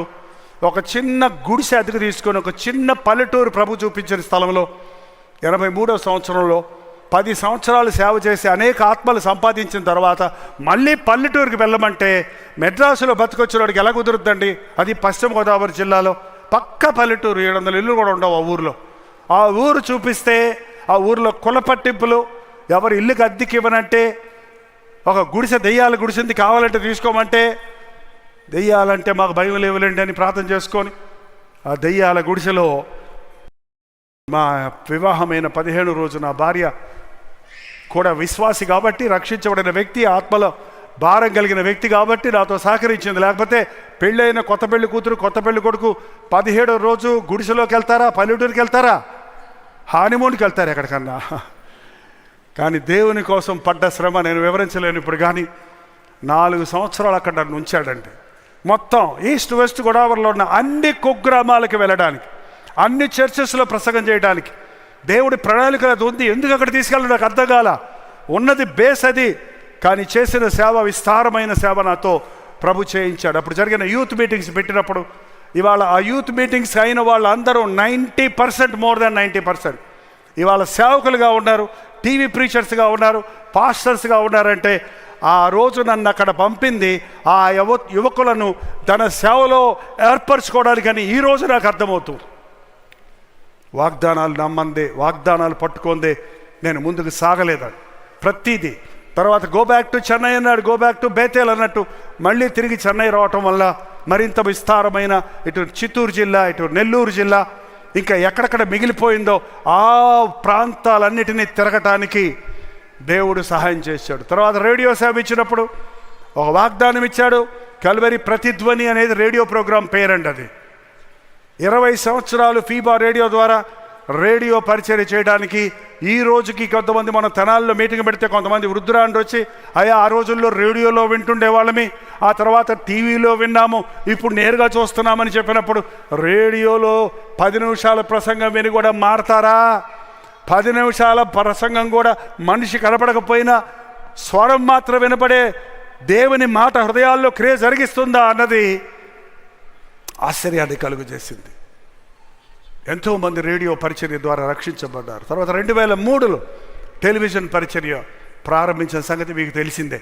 ఒక చిన్న గుడిసె అద్దెకు తీసుకొని ఒక చిన్న పల్లెటూరు ప్రభు చూపించిన స్థలంలో 83వ సంవత్సరంలో 10 సంవత్సరాలు సేవ చేసి అనేక ఆత్మలు సంపాదించిన తర్వాత మళ్ళీ పల్లెటూరుకి వెళ్ళమంటే మెడ్రాసులో బతికొచ్చినోడికి ఎలా కుదురుద్దండి? అది పశ్చిమ గోదావరి జిల్లాలో పక్క పల్లెటూరు, 700 ఇల్లు కూడా ఉండవు ఆ ఊరిలో. ఆ ఊరు చూపిస్తే ఆ ఊరిలో కుల పట్టింపులు, ఎవరు ఇల్లుకి అద్దెకి ఇవ్వనంటే, ఒక గుడిసె దెయ్యాల గుడిసింది కావాలంటే తీసుకోమంటే, దెయ్యాలంటే మాకు భయం లేవులేండి అని ప్రార్థన చేసుకొని ఆ దెయ్యాల గుడిసెలో మా వివాహమైన 15వ రోజు నా భార్య కూడా విశ్వాసి కాబట్టి, రక్షించబడిన వ్యక్తి, ఆత్మలో భారం కలిగిన వ్యక్తి కాబట్టి నాతో సహకరించింది. లేకపోతే పెళ్ళైన కొత్త పెళ్లి కూతురు కొత్త పెళ్లి కొడుకు 17వ రోజు గుడిసెలోకి వెళ్తారా? పల్లెటూరుకి వెళ్తారా? హానిమూన్కి వెళ్తారు ఎక్కడికన్నా. కానీ దేవుని కోసం పడ్డ శ్రమ నేను వివరించలేను ఇప్పుడు. కానీ 4 సంవత్సరాలు అక్కడ నన్ను ఉంచాడండి. మొత్తం ఈస్ట్ వెస్ట్ గోదావరిలో ఉన్న అన్ని కుగ్రామాలకు వెళ్ళడానికి, అన్ని చర్చెస్లో ప్రసంగం చేయడానికి దేవుడి ప్రణాళిక అది ఉంది. ఎందుకు అక్కడ తీసుకెళ్ళడం నాకు అర్థం కాల. ఉన్నది బేస్ అది, కానీ చేసిన సేవ విస్తారమైన సేవ నాతో ప్రభు చేయించాడు. అప్పుడు జరిగిన యూత్ మీటింగ్స్ పెట్టినప్పుడు ఇవాళ ఆ యూత్ మీటింగ్స్ అయిన వాళ్ళందరూ 90% మోర్ దాన్ 90% ఇవాళ సేవకులుగా ఉన్నారు, టీవీ ప్రీచర్స్గా ఉన్నారు, పాస్టర్స్గా ఉన్నారంటే ఆ రోజు నన్ను అక్కడ పంపింది ఆ యువకులను తన సేవలో ఏర్పరచుకోవడానికని ఈరోజు నాకు అర్థమవుతుంది. వాగ్దానాలు నమ్మందే, వాగ్దానాలు పట్టుకుందే నేను ముందుకు సాగలేదని ప్రతిదీ. తర్వాత గో బ్యాక్ టు చెన్నై అన్నాడు, గో బ్యాక్ టు బేతేల్ అన్నట్టు మళ్ళీ తిరిగి చెన్నై రావటం వల్ల మరింత విస్తారమైన ఇటు చిత్తూరు జిల్లా, ఇటు నెల్లూరు జిల్లా, ఇంకా ఎక్కడెక్కడ మిగిలిపోయిందో ఆ ప్రాంతాలన్నిటినీ తిరగటానికి దేవుడు సహాయం చేశాడు. తర్వాత రేడియో సేవ ఇచ్చినప్పుడు ఒక వాగ్దానం ఇచ్చాడు. కల్వరి ప్రతిధ్వని అనేది రేడియో ప్రోగ్రాం పేరండి. అది 20 సంవత్సరాలు ఫీబా రేడియో ద్వారా రేడియో పరిచయం చేయడానికి. ఈ రోజుకి కొంతమంది మనం తెనాల్లో మీటింగ్ పెడితే కొంతమంది వృద్ధురాండ్రు వచ్చి, అయ్యా ఆ రోజుల్లో రేడియోలో వింటుండే వాళ్ళమి, ఆ తర్వాత టీవీలో విన్నాము, ఇప్పుడు నేరుగా చూస్తున్నామని చెప్పినప్పుడు రేడియోలో 10 నిమిషాల ప్రసంగం విని కూడా మారతారా? 10 నిమిషాల ప్రసంగం కూడా మనిషి కనపడకపోయినా స్వరం మాత్రం వినపడే దేవుని మాట హృదయాల్లో క్రియ జరిగిస్తుందా అన్నది ఆశ్చర్యాన్ని కలుగు చేసింది. ఎంతోమంది రేడియో పరిచర్య ద్వారా రక్షించబడ్డారు. తర్వాత 2003లో టెలివిజన్ పరిచర్య ప్రారంభించిన సంగతి మీకు తెలిసిందే.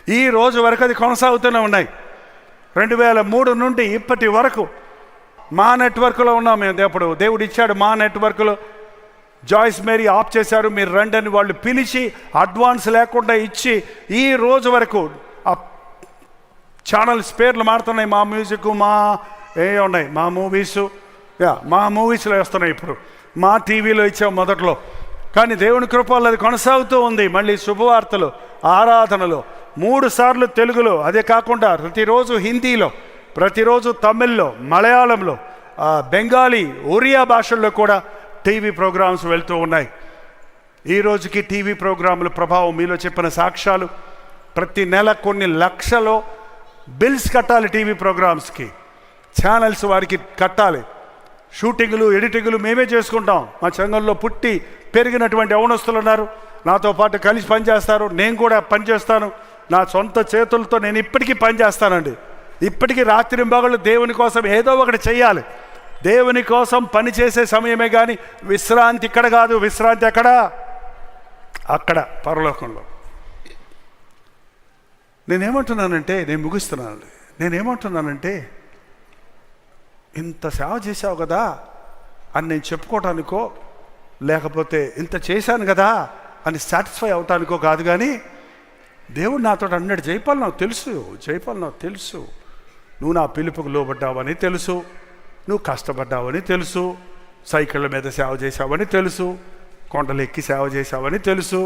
ఈ రోజు వరకు అది కొనసాగుతూనే ఉన్నాయి. 2003 నుండి ఇప్పటి వరకు మా నెట్వర్క్లో ఉన్నాం మేము. అప్పుడు దేవుడు ఇచ్చాడు మా నెట్వర్క్లో. జాయిస్ మేరీ ఆఫ్ చేశారు, మీరు రండి అని వాళ్ళు పిలిచి అడ్వాన్స్ లేకుండా ఇచ్చి ఈ రోజు వరకు ఆ ఛానల్స్ పేర్లు మారుతున్నాయి. మా మ్యూజిక్, మా ఉన్నాయి, మా మూవీసు, మా మూవీస్లో వస్తున్నాయి. ఇప్పుడు మా టీవీలో ఇచ్చాం మొదట్లో. కానీ దేవుని కృపల్లో అది కొనసాగుతూ ఉంది. మళ్ళీ శుభవార్తలు, ఆరాధనలు 3 సార్లు తెలుగులో, అదే కాకుండా ప్రతిరోజు హిందీలో, ప్రతిరోజు తమిళ్లో, మలయాళంలో, బెంగాలీ, ఒరియా భాషల్లో కూడా టీవీ ప్రోగ్రామ్స్ వెళ్తూ ఉన్నాయి. ఈ రోజుకి టీవీ ప్రోగ్రాముల ప్రభావం మీలో చెప్పిన సాక్ష్యాలు. ప్రతి నెల కొన్ని లక్షలో బిల్స్ కట్టాలి టీవీ ప్రోగ్రామ్స్కి. ఛానల్స్ వారికి కట్టాలి. షూటింగులు, ఎడిటింగులు మేమే చేసుకుంటాం. మా సంఘంలో పుట్టి పెరిగినటువంటి యవనస్తులు ఉన్నారు, నాతో పాటు కలిసి పనిచేస్తారు. నేను కూడా పనిచేస్తాను. నా సొంత చేతులతో నేను ఇప్పటికీ పనిచేస్తానండి. ఇప్పటికీ రాత్రింబగళ్ళు దేవుని కోసం ఏదో ఒకటి చెయ్యాలి. దేవుని కోసం పనిచేసే సమయమే కానీ విశ్రాంతి ఇక్కడ కాదు. విశ్రాంతి ఎక్కడ? అక్కడ పరలోకంలో. నేనేమంటున్నానంటే, నేను ముగిస్తున్నాను, నేనేమంటున్నానంటే, ఇంత సేవ చేశావు కదా అని నేను చెప్పుకోవటానికో, లేకపోతే ఇంత చేశాను కదా అని సాటిస్ఫై అవటానికో కాదు. కానీ దేవుడు నాతో అన్నాడు, జైపాల్ నాకు తెలుసు, జైపాల్ నాకు తెలుసు, నువ్వు నా పిలుపుకు లోబడ్డావని తెలుసు, నువ్వు కష్టపడ్డావని తెలుసు, సైకిళ్ళ మీద సేవ చేశావని తెలుసు, కొండలు ఎక్కి సేవ చేశావని తెలుసు,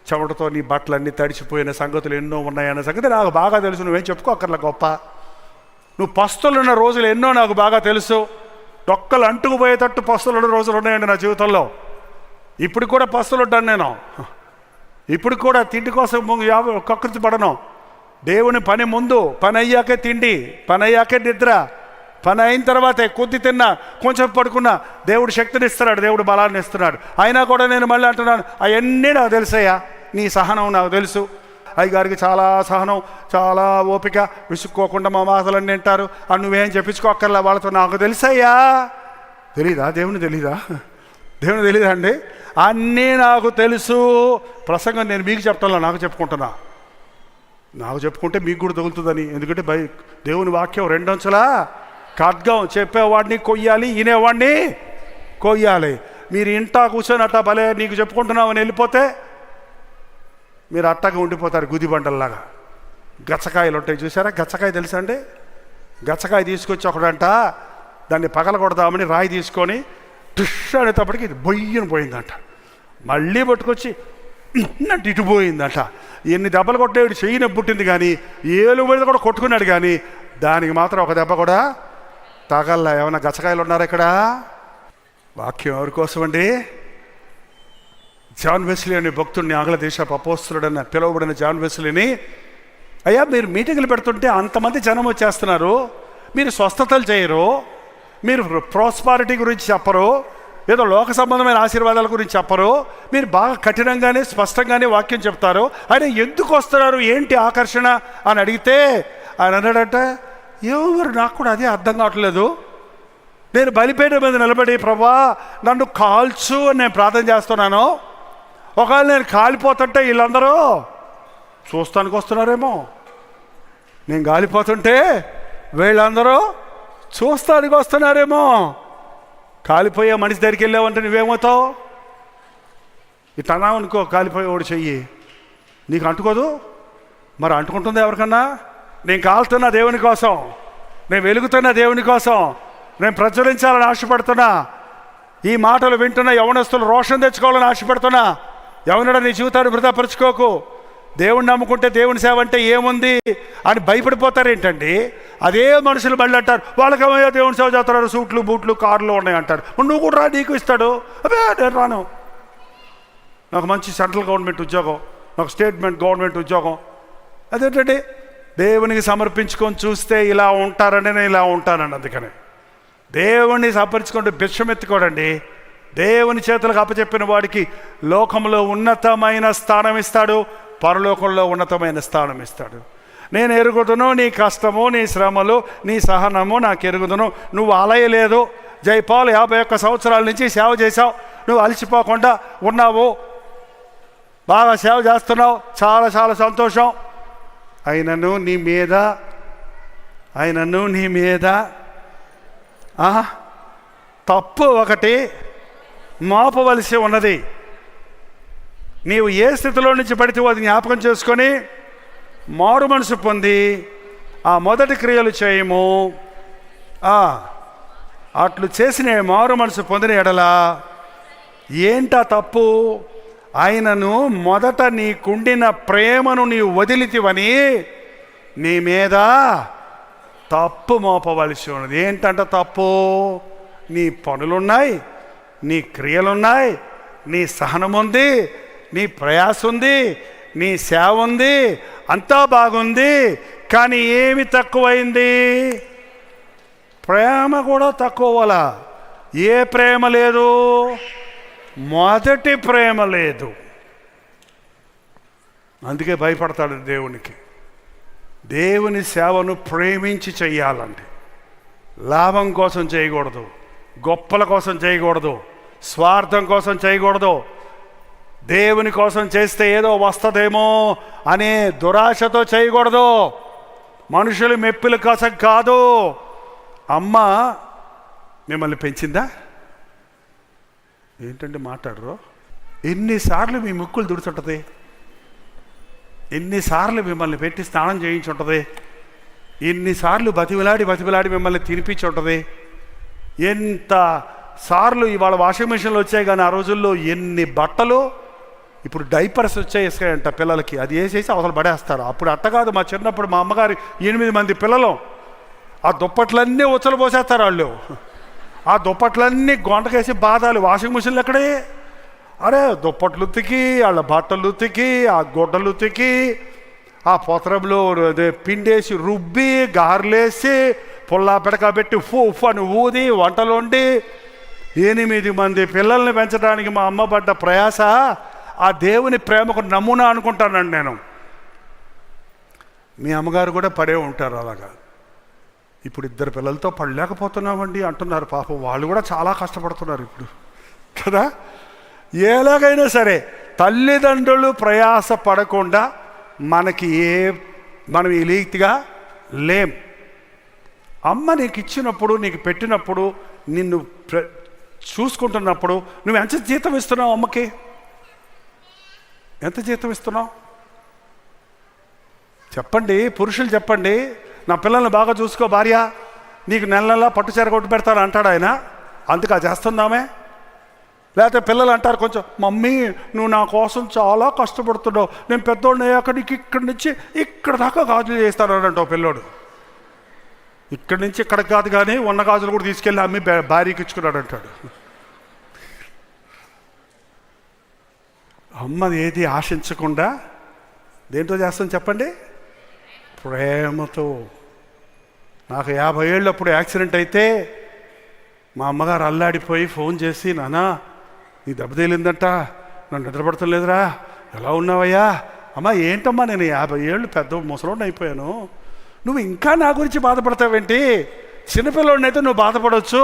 చెమటతో నీ బట్టలన్నీ తడిచిపోయిన సంగతులు ఎన్నో ఉన్నాయన్న సంగతి నాకు బాగా తెలుసు. నువ్వేం చెప్పుకోకర్లా గొప్ప. నువ్వు పస్తులున్న రోజులు ఎన్నో నాకు బాగా తెలుసు. డొక్కలు అంటుకుపోయేటట్టు పస్తులున్న రోజులు ఉన్నాయండి నా జీవితంలో. ఇప్పుడు కూడా పస్తులు ఉంటాను నేను. ఇప్పుడు కూడా తిండి కోసం కకృతి పడను. దేవుని పని ముందు, పని అయ్యాకే తిండి, పని అయ్యాకే నిద్ర, పని అయిన తర్వాతే కొద్ది తిన్నా, కొంచెం పడుకున్నా దేవుడు శక్తిని ఇస్తున్నాడు, దేవుడు బలాన్ని ఇస్తున్నాడు. అయినా కూడా నేను మళ్ళీ అంటున్నాను, అవన్నీ నాకు తెలుసయ్యా, నీ సహనం నాకు తెలుసు. అయ్యగారికి చాలా సహనం, చాలా ఓపిక, విసుక్కోకుండా మా మాటలన్నీ వింటారు అని నువ్వేం చెప్పించుకోక్కర్లా వాళ్ళతో, నాకు తెలుసయ్యా. తెలీదా? దేవుని తెలీదా? దేవుని తెలీదా అండి? అన్నీ నాకు తెలుసు. ప్రసంగం నేను మీకు చెప్పటంలో నాకు చెప్పుకుంటున్నా. నాకు చెప్పుకుంటే మీకు కూడా తగులుతుందని. ఎందుకంటే దేవుని వాక్యం 2 అంచులా ఖడ్గం. చెప్పేవాడిని కొయ్యాలి, వినేవాడిని కొయ్యాలి. మీరు ఇంటా కూర్చొని అట్టా భలే నీకు చెప్పుకుంటున్నామని వెళ్ళిపోతే మీరు అట్టగా ఉండిపోతారు గుదిబండల్లాగా. గచ్చకాయలు ఉంటాయి చూసారా? గచ్చకాయ తెలుసా అండి? గచ్చకాయ తీసుకొచ్చి ఒకడంట దాన్ని పగలగొడదామని రాయి తీసుకొని టుష్ అనేటప్పటికి ఇది బొయ్యని పోయిందంట. మళ్ళీ పట్టుకొచ్చి ఇటు పోయిందంట. ఎన్ని దెబ్బలు కొట్టేవాడు చెయ్యి నొప్పి పుట్టింది, కానీ ఏలు మీద కూడా కొట్టుకున్నాడు, కానీ దానికి మాత్రం ఒక దెబ్బ కూడా తగల్లా. ఏమైనా గచ్చకాయలు ఉన్నారా ఇక్కడ? వాక్యం ఎవరి కోసం అండి? జాన్ వెస్లీ అనే భక్తుడిని, ఆంగ్ల దేశపు అపోస్తలుడన్న పిలువబడిన జాన్ వెస్లీని, అయ్యా మీరు మీటింగులు పెడుతుంటే అంతమంది జనం వచ్చేస్తున్నారు, మీరు స్వస్థతలు చేయరు, మీరు ప్రాస్పారిటీ గురించి చెప్పరు, ఏదో లోక సంబంధమైన ఆశీర్వాదాల గురించి చెప్పరు, మీరు బాగా కఠినంగానే స్పష్టంగానే వాక్యం చెప్తారు, ఆయన ఎందుకు వస్తున్నారు, ఏంటి ఆకర్షణ అని అడిగితే ఆయన అన్నాడట, ఎవరు నాకు కూడా అదే అర్థం కావట్లేదు. నేను బలిపీఠం మీద నిలబడి ప్రభా నన్ను కాల్చు అని నేను ప్రార్థన చేస్తున్నాను. ఒకవేళ నేను కాలిపోతుంటే వీళ్ళందరూ చూస్తానికి వస్తున్నారేమో. నేను గాలిపోతుంటే వీళ్ళందరూ చూస్తానికి వస్తున్నారేమో. కాలిపోయే మనిషి దగ్గరికి వెళ్ళావంటే నువ్వేమవుతావు? ఇట్లా అన్నావు అనుకో, కాలిపోయేవాడు చెయ్యి నీకు అంటుకోదు. మరి అంటుకుంటుంది ఎవరికన్నా? నేను కాలుతున్నా దేవుని కోసం, నేను వెలుగుతున్నా దేవుని కోసం, నేను ప్రచురించాలని ఆశపడుతున్నా, ఈ మాటలు వింటున్నా యవనస్తులు రోషం తెచ్చుకోవాలని ఆశపడుతున్నా. ఎవరినడా నీ జీవితాన్ని వృధాపరుచుకోకు. దేవుణ్ణి నమ్ముకుంటే దేవుని సేవ అంటే ఏముంది అని భయపడిపోతారు ఏంటండి? అదే మనుషులు మళ్ళీ అంటారు, వాళ్ళకేమయ్యో దేవుని సేవ చేస్తున్నారు, సూట్లు బూట్లు కార్లు ఉన్నాయి అంటారు. నువ్వు కూడా రా, నీకు ఇస్తాడు. అదే నేను రాను, నాకు మంచి సెంట్రల్ గవర్నమెంట్ ఉద్యోగం, నాకు స్టేట్ గవర్నమెంట్ ఉద్యోగం. అదేంటండి? దేవునికి సమర్పించుకొని చూస్తే ఇలా ఉంటారని నేను ఇలా ఉంటానండి. అందుకని దేవుణ్ణి సమర్పించుకుంటే భిక్షం ఎత్తుకోడండి. దేవుని చేతులకు అప్పచెప్పిన వాడికి లోకంలో ఉన్నతమైన స్థానం ఇస్తాడు, పరలోకంలో ఉన్నతమైన స్థానం ఇస్తాడు. నేను ఎరుగుదును నీ కష్టము, నీ శ్రమలు, నీ సహనము నాకు ఎరుగుదును. నువ్వు అలయలేదు, జైపాల్ 51 సంవత్సరాల నుంచి సేవ చేసావు, నువ్వు అలసిపోకుండా ఉన్నావు, బాగా సేవ చేస్తున్నావు, చాలా చాలా సంతోషం. అయినను నీ మీద తప్పు ఒకటి మోపవలసి ఉన్నది. నీవు ఏ స్థితిలో నుంచి పడితే అది జ్ఞాపకం చేసుకొని మారు మనసు పొంది ఆ మొదటి క్రియలు చేయము. అట్లు చేసిన మారు మనసు పొందిన ఎడల ఏంటా తప్పు? ఆయనను మొదట నీకుండిన ప్రేమను నీవు వదిలితివని నీ మీద తప్పు మోపవలసి ఉన్నది. ఏంటంటే తప్పు? నీ పనులున్నాయి, నీ క్రియలున్నాయి, నీ సహనం ఉంది, నీ ప్రయాస ఉంది, నీ సేవ ఉంది, అంతా బాగుంది. కానీ ఏమి తక్కువైంది? ప్రేమ కూడా తక్కువ. ఏ ప్రేమ లేదు? మొదటి ప్రేమ లేదు. అందుకే భయపడతాడు దేవునికి. దేవుని సేవను ప్రేమించి చెయ్యాలండి. లాభం కోసం చేయకూడదు, గొప్పల కోసం చేయకూడదు, స్వార్థం కోసం చేయకూడదు. దేవుని కోసం చేస్తే ఏదో వస్తుందేమో అనే దురాశతో చేయకూడదు. మనుషులు మెప్పుల కోసం కాదు. అమ్మ మిమ్మల్ని పెంచిందా? ఏంటంటే మాట్లాడరు? ఎన్నిసార్లు మీ ముక్కులు దుడుచుంటుంది, ఎన్నిసార్లు మిమ్మల్ని పెట్టి స్నానం చేయించుంటుంది, ఎన్నిసార్లు బతిమిలాడి మిమ్మల్ని తినిపించి ఉంటుంది. ఎంత సార్లు ఇవాళ వాషింగ్ మిషన్లు వచ్చాయి, కానీ ఆ రోజుల్లో ఎన్ని బట్టలు. ఇప్పుడు డైపర్స్ వచ్చేసాయంట పిల్లలకి, అది వేసేసి అవసరం పడేస్తారు. అప్పుడు అట్ట కాదు. మా చిన్నప్పుడు మా అమ్మగారు 8 మంది పిల్లలు, ఆ దుప్పట్లన్నీ ఉచ్చలు పోసేస్తారు వాళ్ళు. ఆ దుప్పట్లన్నీ గొంటకేసి బాధాలి. వాషింగ్ మిషన్లు ఎక్కడే? అరే దుప్పట్లు ఉతికి, వాళ్ళ బట్టలు ఉతికి, ఆ గుడ్డలు ఉతికి, ఆ పొతరంలో పిండేసి రుబ్బి, గారెలేసి, పుల్లా పిడక పెట్టి ఉఫ్ అని ఊది, వంటలు వండి 8 మంది పిల్లల్ని పెంచడానికి మా అమ్మ పడ్డ ప్రయాస ఆ దేవుని ప్రేమకు నమూనా అనుకుంటానండి నేను. మీ అమ్మగారు కూడా పడే ఉంటారు అలాగా. ఇప్పుడు 2 పిల్లలతో పడలేకపోతున్నామండి అంటున్నారు. పాపం వాళ్ళు కూడా చాలా కష్టపడుతున్నారు ఇప్పుడు కదా. ఎలాగైనా సరే తల్లిదండ్రులు ప్రయాస పడకుండా మనం ఈ రీతిగా లేం. అమ్మ నీకు ఇచ్చినప్పుడు, నీకు పెట్టినప్పుడు, నిన్ను చూసుకుంటున్నప్పుడు నువ్వు ఎంత జీతం ఇస్తున్నావు? అమ్మకి ఎంత జీతం ఇస్తున్నావు చెప్పండి? పురుషులు చెప్పండి. నా పిల్లల్ని బాగా చూసుకో భార్య, నీకు నెల పట్టుచీర కొట్టు పెడతాను అంటాడు ఆయన. అందుకు అది చేస్తుందామే. లేకపోతే పిల్లలు అంటారు కొంచెం, మమ్మీ నువ్వు నా కోసం చాలా కష్టపడుతున్నావు, నేను పెద్దోడిని అయ్యాక నీకు ఇక్కడి నుంచి ఇక్కడ దాకా గాజులు చేస్తాను అంటావు పిల్లోడు. ఇక్కడి నుంచి ఇక్కడికి కాదు కానీ ఉన్న గాజులు కూడా తీసుకెళ్ళి అమ్మి భార్యకి ఇచ్చుకున్నాడు అంటాడు. అమ్మది ఏది ఆశించకుండా దేంతో చేస్తాను చెప్పండి? ప్రేమతో. నాకు 50 ఏళ్ళప్పుడు యాక్సిడెంట్ అయితే మా అమ్మగారు అల్లాడిపోయి ఫోన్ చేసి, నానా నీ దెబ్బ తేలిందంట, నన్ను నిద్రపడటం లేదురా, ఎలా ఉన్నావయ్యా? అమ్మ ఏంటమ్మా, నేను 50 ఏళ్ళు పెద్ద ముసలోడిని అయిపోయాను, నువ్వు ఇంకా నా గురించి బాధపడతావేంటి? చిన్నపిల్లోడిని అయితే నువ్వు బాధపడవచ్చు,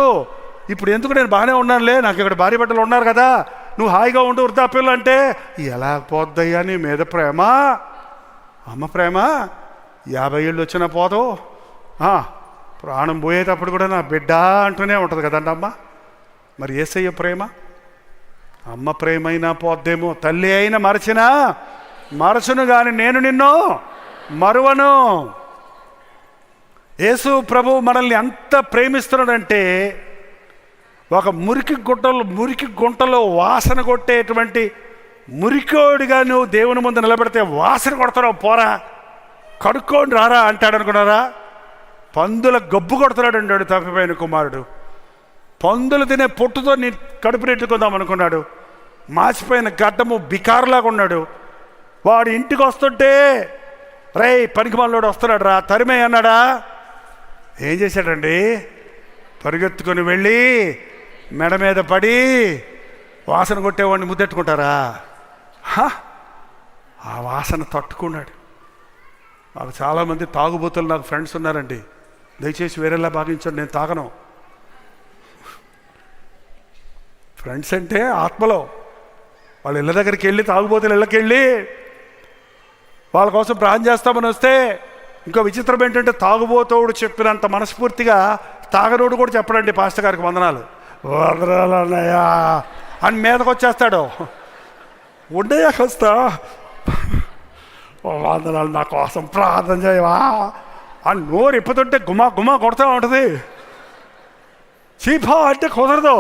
ఇప్పుడు ఎందుకు నేను బాగానే ఉన్నానులే, నాకు ఇక్కడ భార్య బిడ్డలు ఉన్నారు కదా, నువ్వు హాయిగా ఉండు వృద్ధాప్యంలో అంటే ఎలా పోద్దయ్యా నీ మీద ప్రేమ? అమ్మ ప్రేమ 50 ఏళ్ళు వచ్చినా పోదు, ప్రాణం పోయేటప్పుడు కూడా నా బిడ్డ అంటూనే ఉంటుంది కదండి అమ్మ. మరి యేసయ్య ప్రేమ, అమ్మ ప్రేమ అయినా పోద్దేమో, తల్లి అయినా మరచును కానీ నేను నిన్ను మరువను. యేసు ప్రభు మనల్ని ఎంత ప్రేమిస్తున్నాడంటే, ఒక మురికి గుంటలో వాసన కొట్టేటువంటి మురికోడిగా నువ్వు దేవుని ముందు నిలబెడితే వాసన కొడతావు, పోరా కడుక్కోండి రారా అంటాడు అనుకున్నారా? పందుల గబ్బు కొడుతున్నాడు అంటాడు తప్పిపోయిన కుమారుడు. పందులు తినే పొట్టుతో నీ కడుపు నెట్టుకుందాం అనుకున్నాడు. మాసిపోయిన గడ్డము బికారులాగా ఉన్నాడు. వాడు ఇంటికి వస్తుంటే, రే పనికి మనలోడు వస్తున్నాడు రా తరిమే అన్నాడా? ఏం చేశాడండి? పరిగెత్తుకొని వెళ్ళి మెడ మీద పడి వాసన కొట్టేవాడిని ముద్దెట్టుకుంటారా? ఆ వాసన తట్టుకున్నాడు. నాకు చాలామంది తాగుబోతులు నాకు ఫ్రెండ్స్ ఉన్నారండి. దయచేసి వేరేలా భావించండి, నేను తాగను. ఫ్రెండ్స్ అంటే ఆత్మలో వాళ్ళ ఇళ్ళ దగ్గరికి వెళ్ళి, తాగుబోతులు ఇళ్ళకి వెళ్ళి వాళ్ళ కోసం ప్రార్థన చేస్తామని వస్తే, ఇంకో విచిత్రం ఏంటంటే తాగుబోతోడు చెప్పినంత మనస్ఫూర్తిగా తాగనోడు కూడా చెప్పడండి పాస్టర్ గారికి వందనాలు అన్నయ్యా అని మీదకి వచ్చేస్తాడు. ఉండయాక వస్తా, వందనాలు నా కోసం ప్రార్థన చేయవా అని నోరు ఇప్పుతుంటే గుమా కొడతా ఉంటుంది. చీపా అంటే కుదరదు.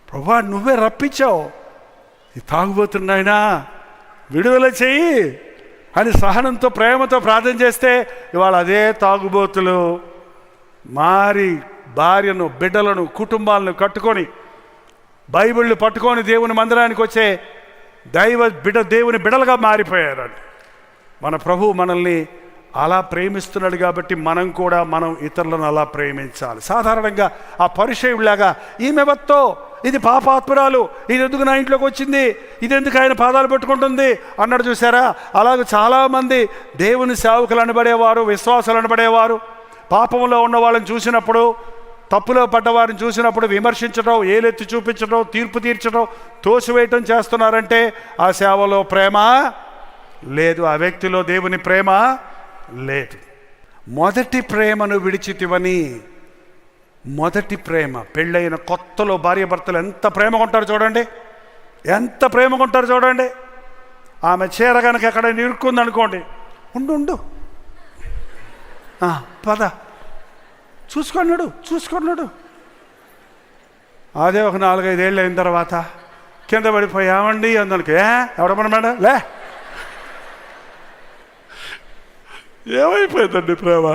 ప్రభా నువ్వే రప్పించావు, ఈ తాగుబోతున్నాయినా విడుదల చెయ్యి అని సహనంతో ప్రేమతో ప్రార్థన చేస్తే, ఇవాళ అదే తాగుబోతులు మారి భార్యను బిడ్డలను కుటుంబాలను కట్టుకొని బైబిళ్ళు పట్టుకొని దేవుని మందిరానికి వచ్చే దేవుని బిడ్డలుగా మారిపోయారండి. మన ప్రభు మనల్ని అలా ప్రేమిస్తున్నాడు కాబట్టి మనం ఇతరులను అలా ప్రేమించాలి. సాధారణంగా ఆ పరిచయుడిలాగా ఈమె వత్తో, ఇది పాపాత్మురాలు, ఇది ఎందుకు నా ఇంట్లోకి వచ్చింది, ఇది ఎందుకు ఆయన పాదాలు పెట్టుకుంటుంది అన్నాడు చూసారా? అలాగే చాలామంది దేవుని సేవకులు అనబడేవారు, విశ్వాసాలు అనబడేవారు పాపంలో ఉన్న వాళ్ళని చూసినప్పుడు, తప్పులో పడ్డవారిని చూసినప్పుడు విమర్శించడం, ఏలెత్తి చూపించడం, తీర్పు తీర్చడం, తోసివేయటం చేస్తున్నారంటే ఆ సేవలో ప్రేమ లేదు, ఆ వ్యక్తిలో దేవుని ప్రేమ లేదు. మొదటి ప్రేమను విడిచితివని. మొదటి ప్రేమ, పెళ్ళైన కొత్తలో భార్యాభర్తలు ఎంత ప్రేమగా ఉంటారు చూడండి, ఎంత ప్రేమగా ఉంటారు చూడండి. ఆమె చీర కనుక ఎక్కడ నిరుక్కుంది అనుకోండి, ఉండు పద చూసుకున్నాడు. అదే ఒక 4-5 ఏళ్ళు అయిన తర్వాత కింద పడిపోయామండి అందరికి ఎవడమన్నమాట లే, ఏమైపోయిందండి ప్రేమ?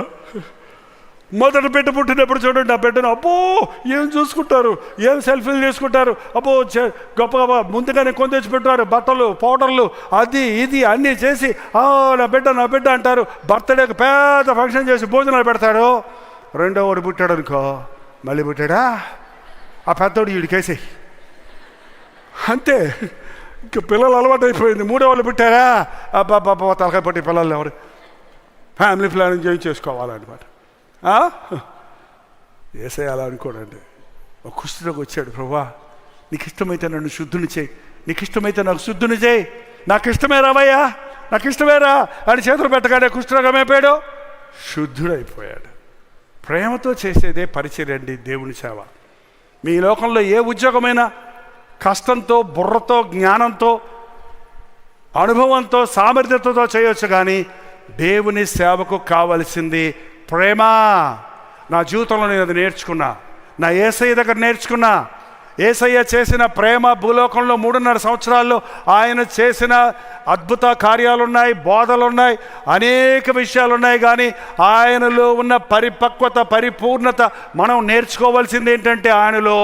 మొదటి బిడ్డ పుట్టినప్పుడు చూడండి, ఆ బిడ్డను అబ్బో ఏం చూసుకుంటారు, ఏం సెల్ఫీలు చేసుకుంటారు, అబ్బో గొప్ప ముందుగానే కొందెచ్చి పెట్టారు, బట్టలు పౌడర్లు అది ఇది అన్నీ చేసి నా బిడ్డ అంటారు. బర్త్డేకి పెద్ద ఫంక్షన్ చేసి భోజనాలు పెడతాడు. రెండో వాడు పుట్టాడు అనుకో, మళ్ళీ పుట్టాడా ఆ పెద్దోడు వీడికేసి అంతే. ఇంక పిల్లలు అలవాటు అయిపోయింది. మూడో వాళ్ళు పుట్టారా, అబ్బా తలకాయ పట్టి పిల్లలు ఎవరు ఫ్యామిలీ ప్లానింగ్ చేసుకోవాలన్నమాట. ఏసై అలా అనుకోడండి. ఒక కుష్ఠరోగి వచ్చాడు, ప్రభువా నీకు ఇష్టమైతే నన్ను శుద్ధుని చేయి, నీకు ఇష్టమైతే నాకు శుద్ధుని చేయి, నాకు ఇష్టమే రావయ్యా, నాకు ఇష్టమే రా అని చేతులు పెట్టగానే కుష్ఠరోగం అయిపోయాడు, శుద్ధుడైపోయాడు. ప్రేమతో చేసేదే పరిచర్య అండి దేవుని సేవ. మీ లోకంలో ఏ ఉద్యోగమైనా కష్టంతో, బుర్రతో, జ్ఞానంతో, అనుభవంతో, సామర్థ్యతతో చేయొచ్చు, కానీ దేవుని సేవకు కావలసింది ప్రేమ. నా జీవితంలో నేను అది నేర్చుకున్నా, నా యేసయ్య దగ్గర నేర్చుకున్నా. యేసయ్య చేసిన ప్రేమ భూలోకంలో 3.5 సంవత్సరాల్లో ఆయన చేసిన అద్భుత కార్యాలున్నాయి, బోధలున్నాయి, అనేక విషయాలున్నాయి. కానీ ఆయనలో ఉన్న పరిపక్వత, పరిపూర్ణత మనం నేర్చుకోవాల్సింది ఏంటంటే ఆయనలో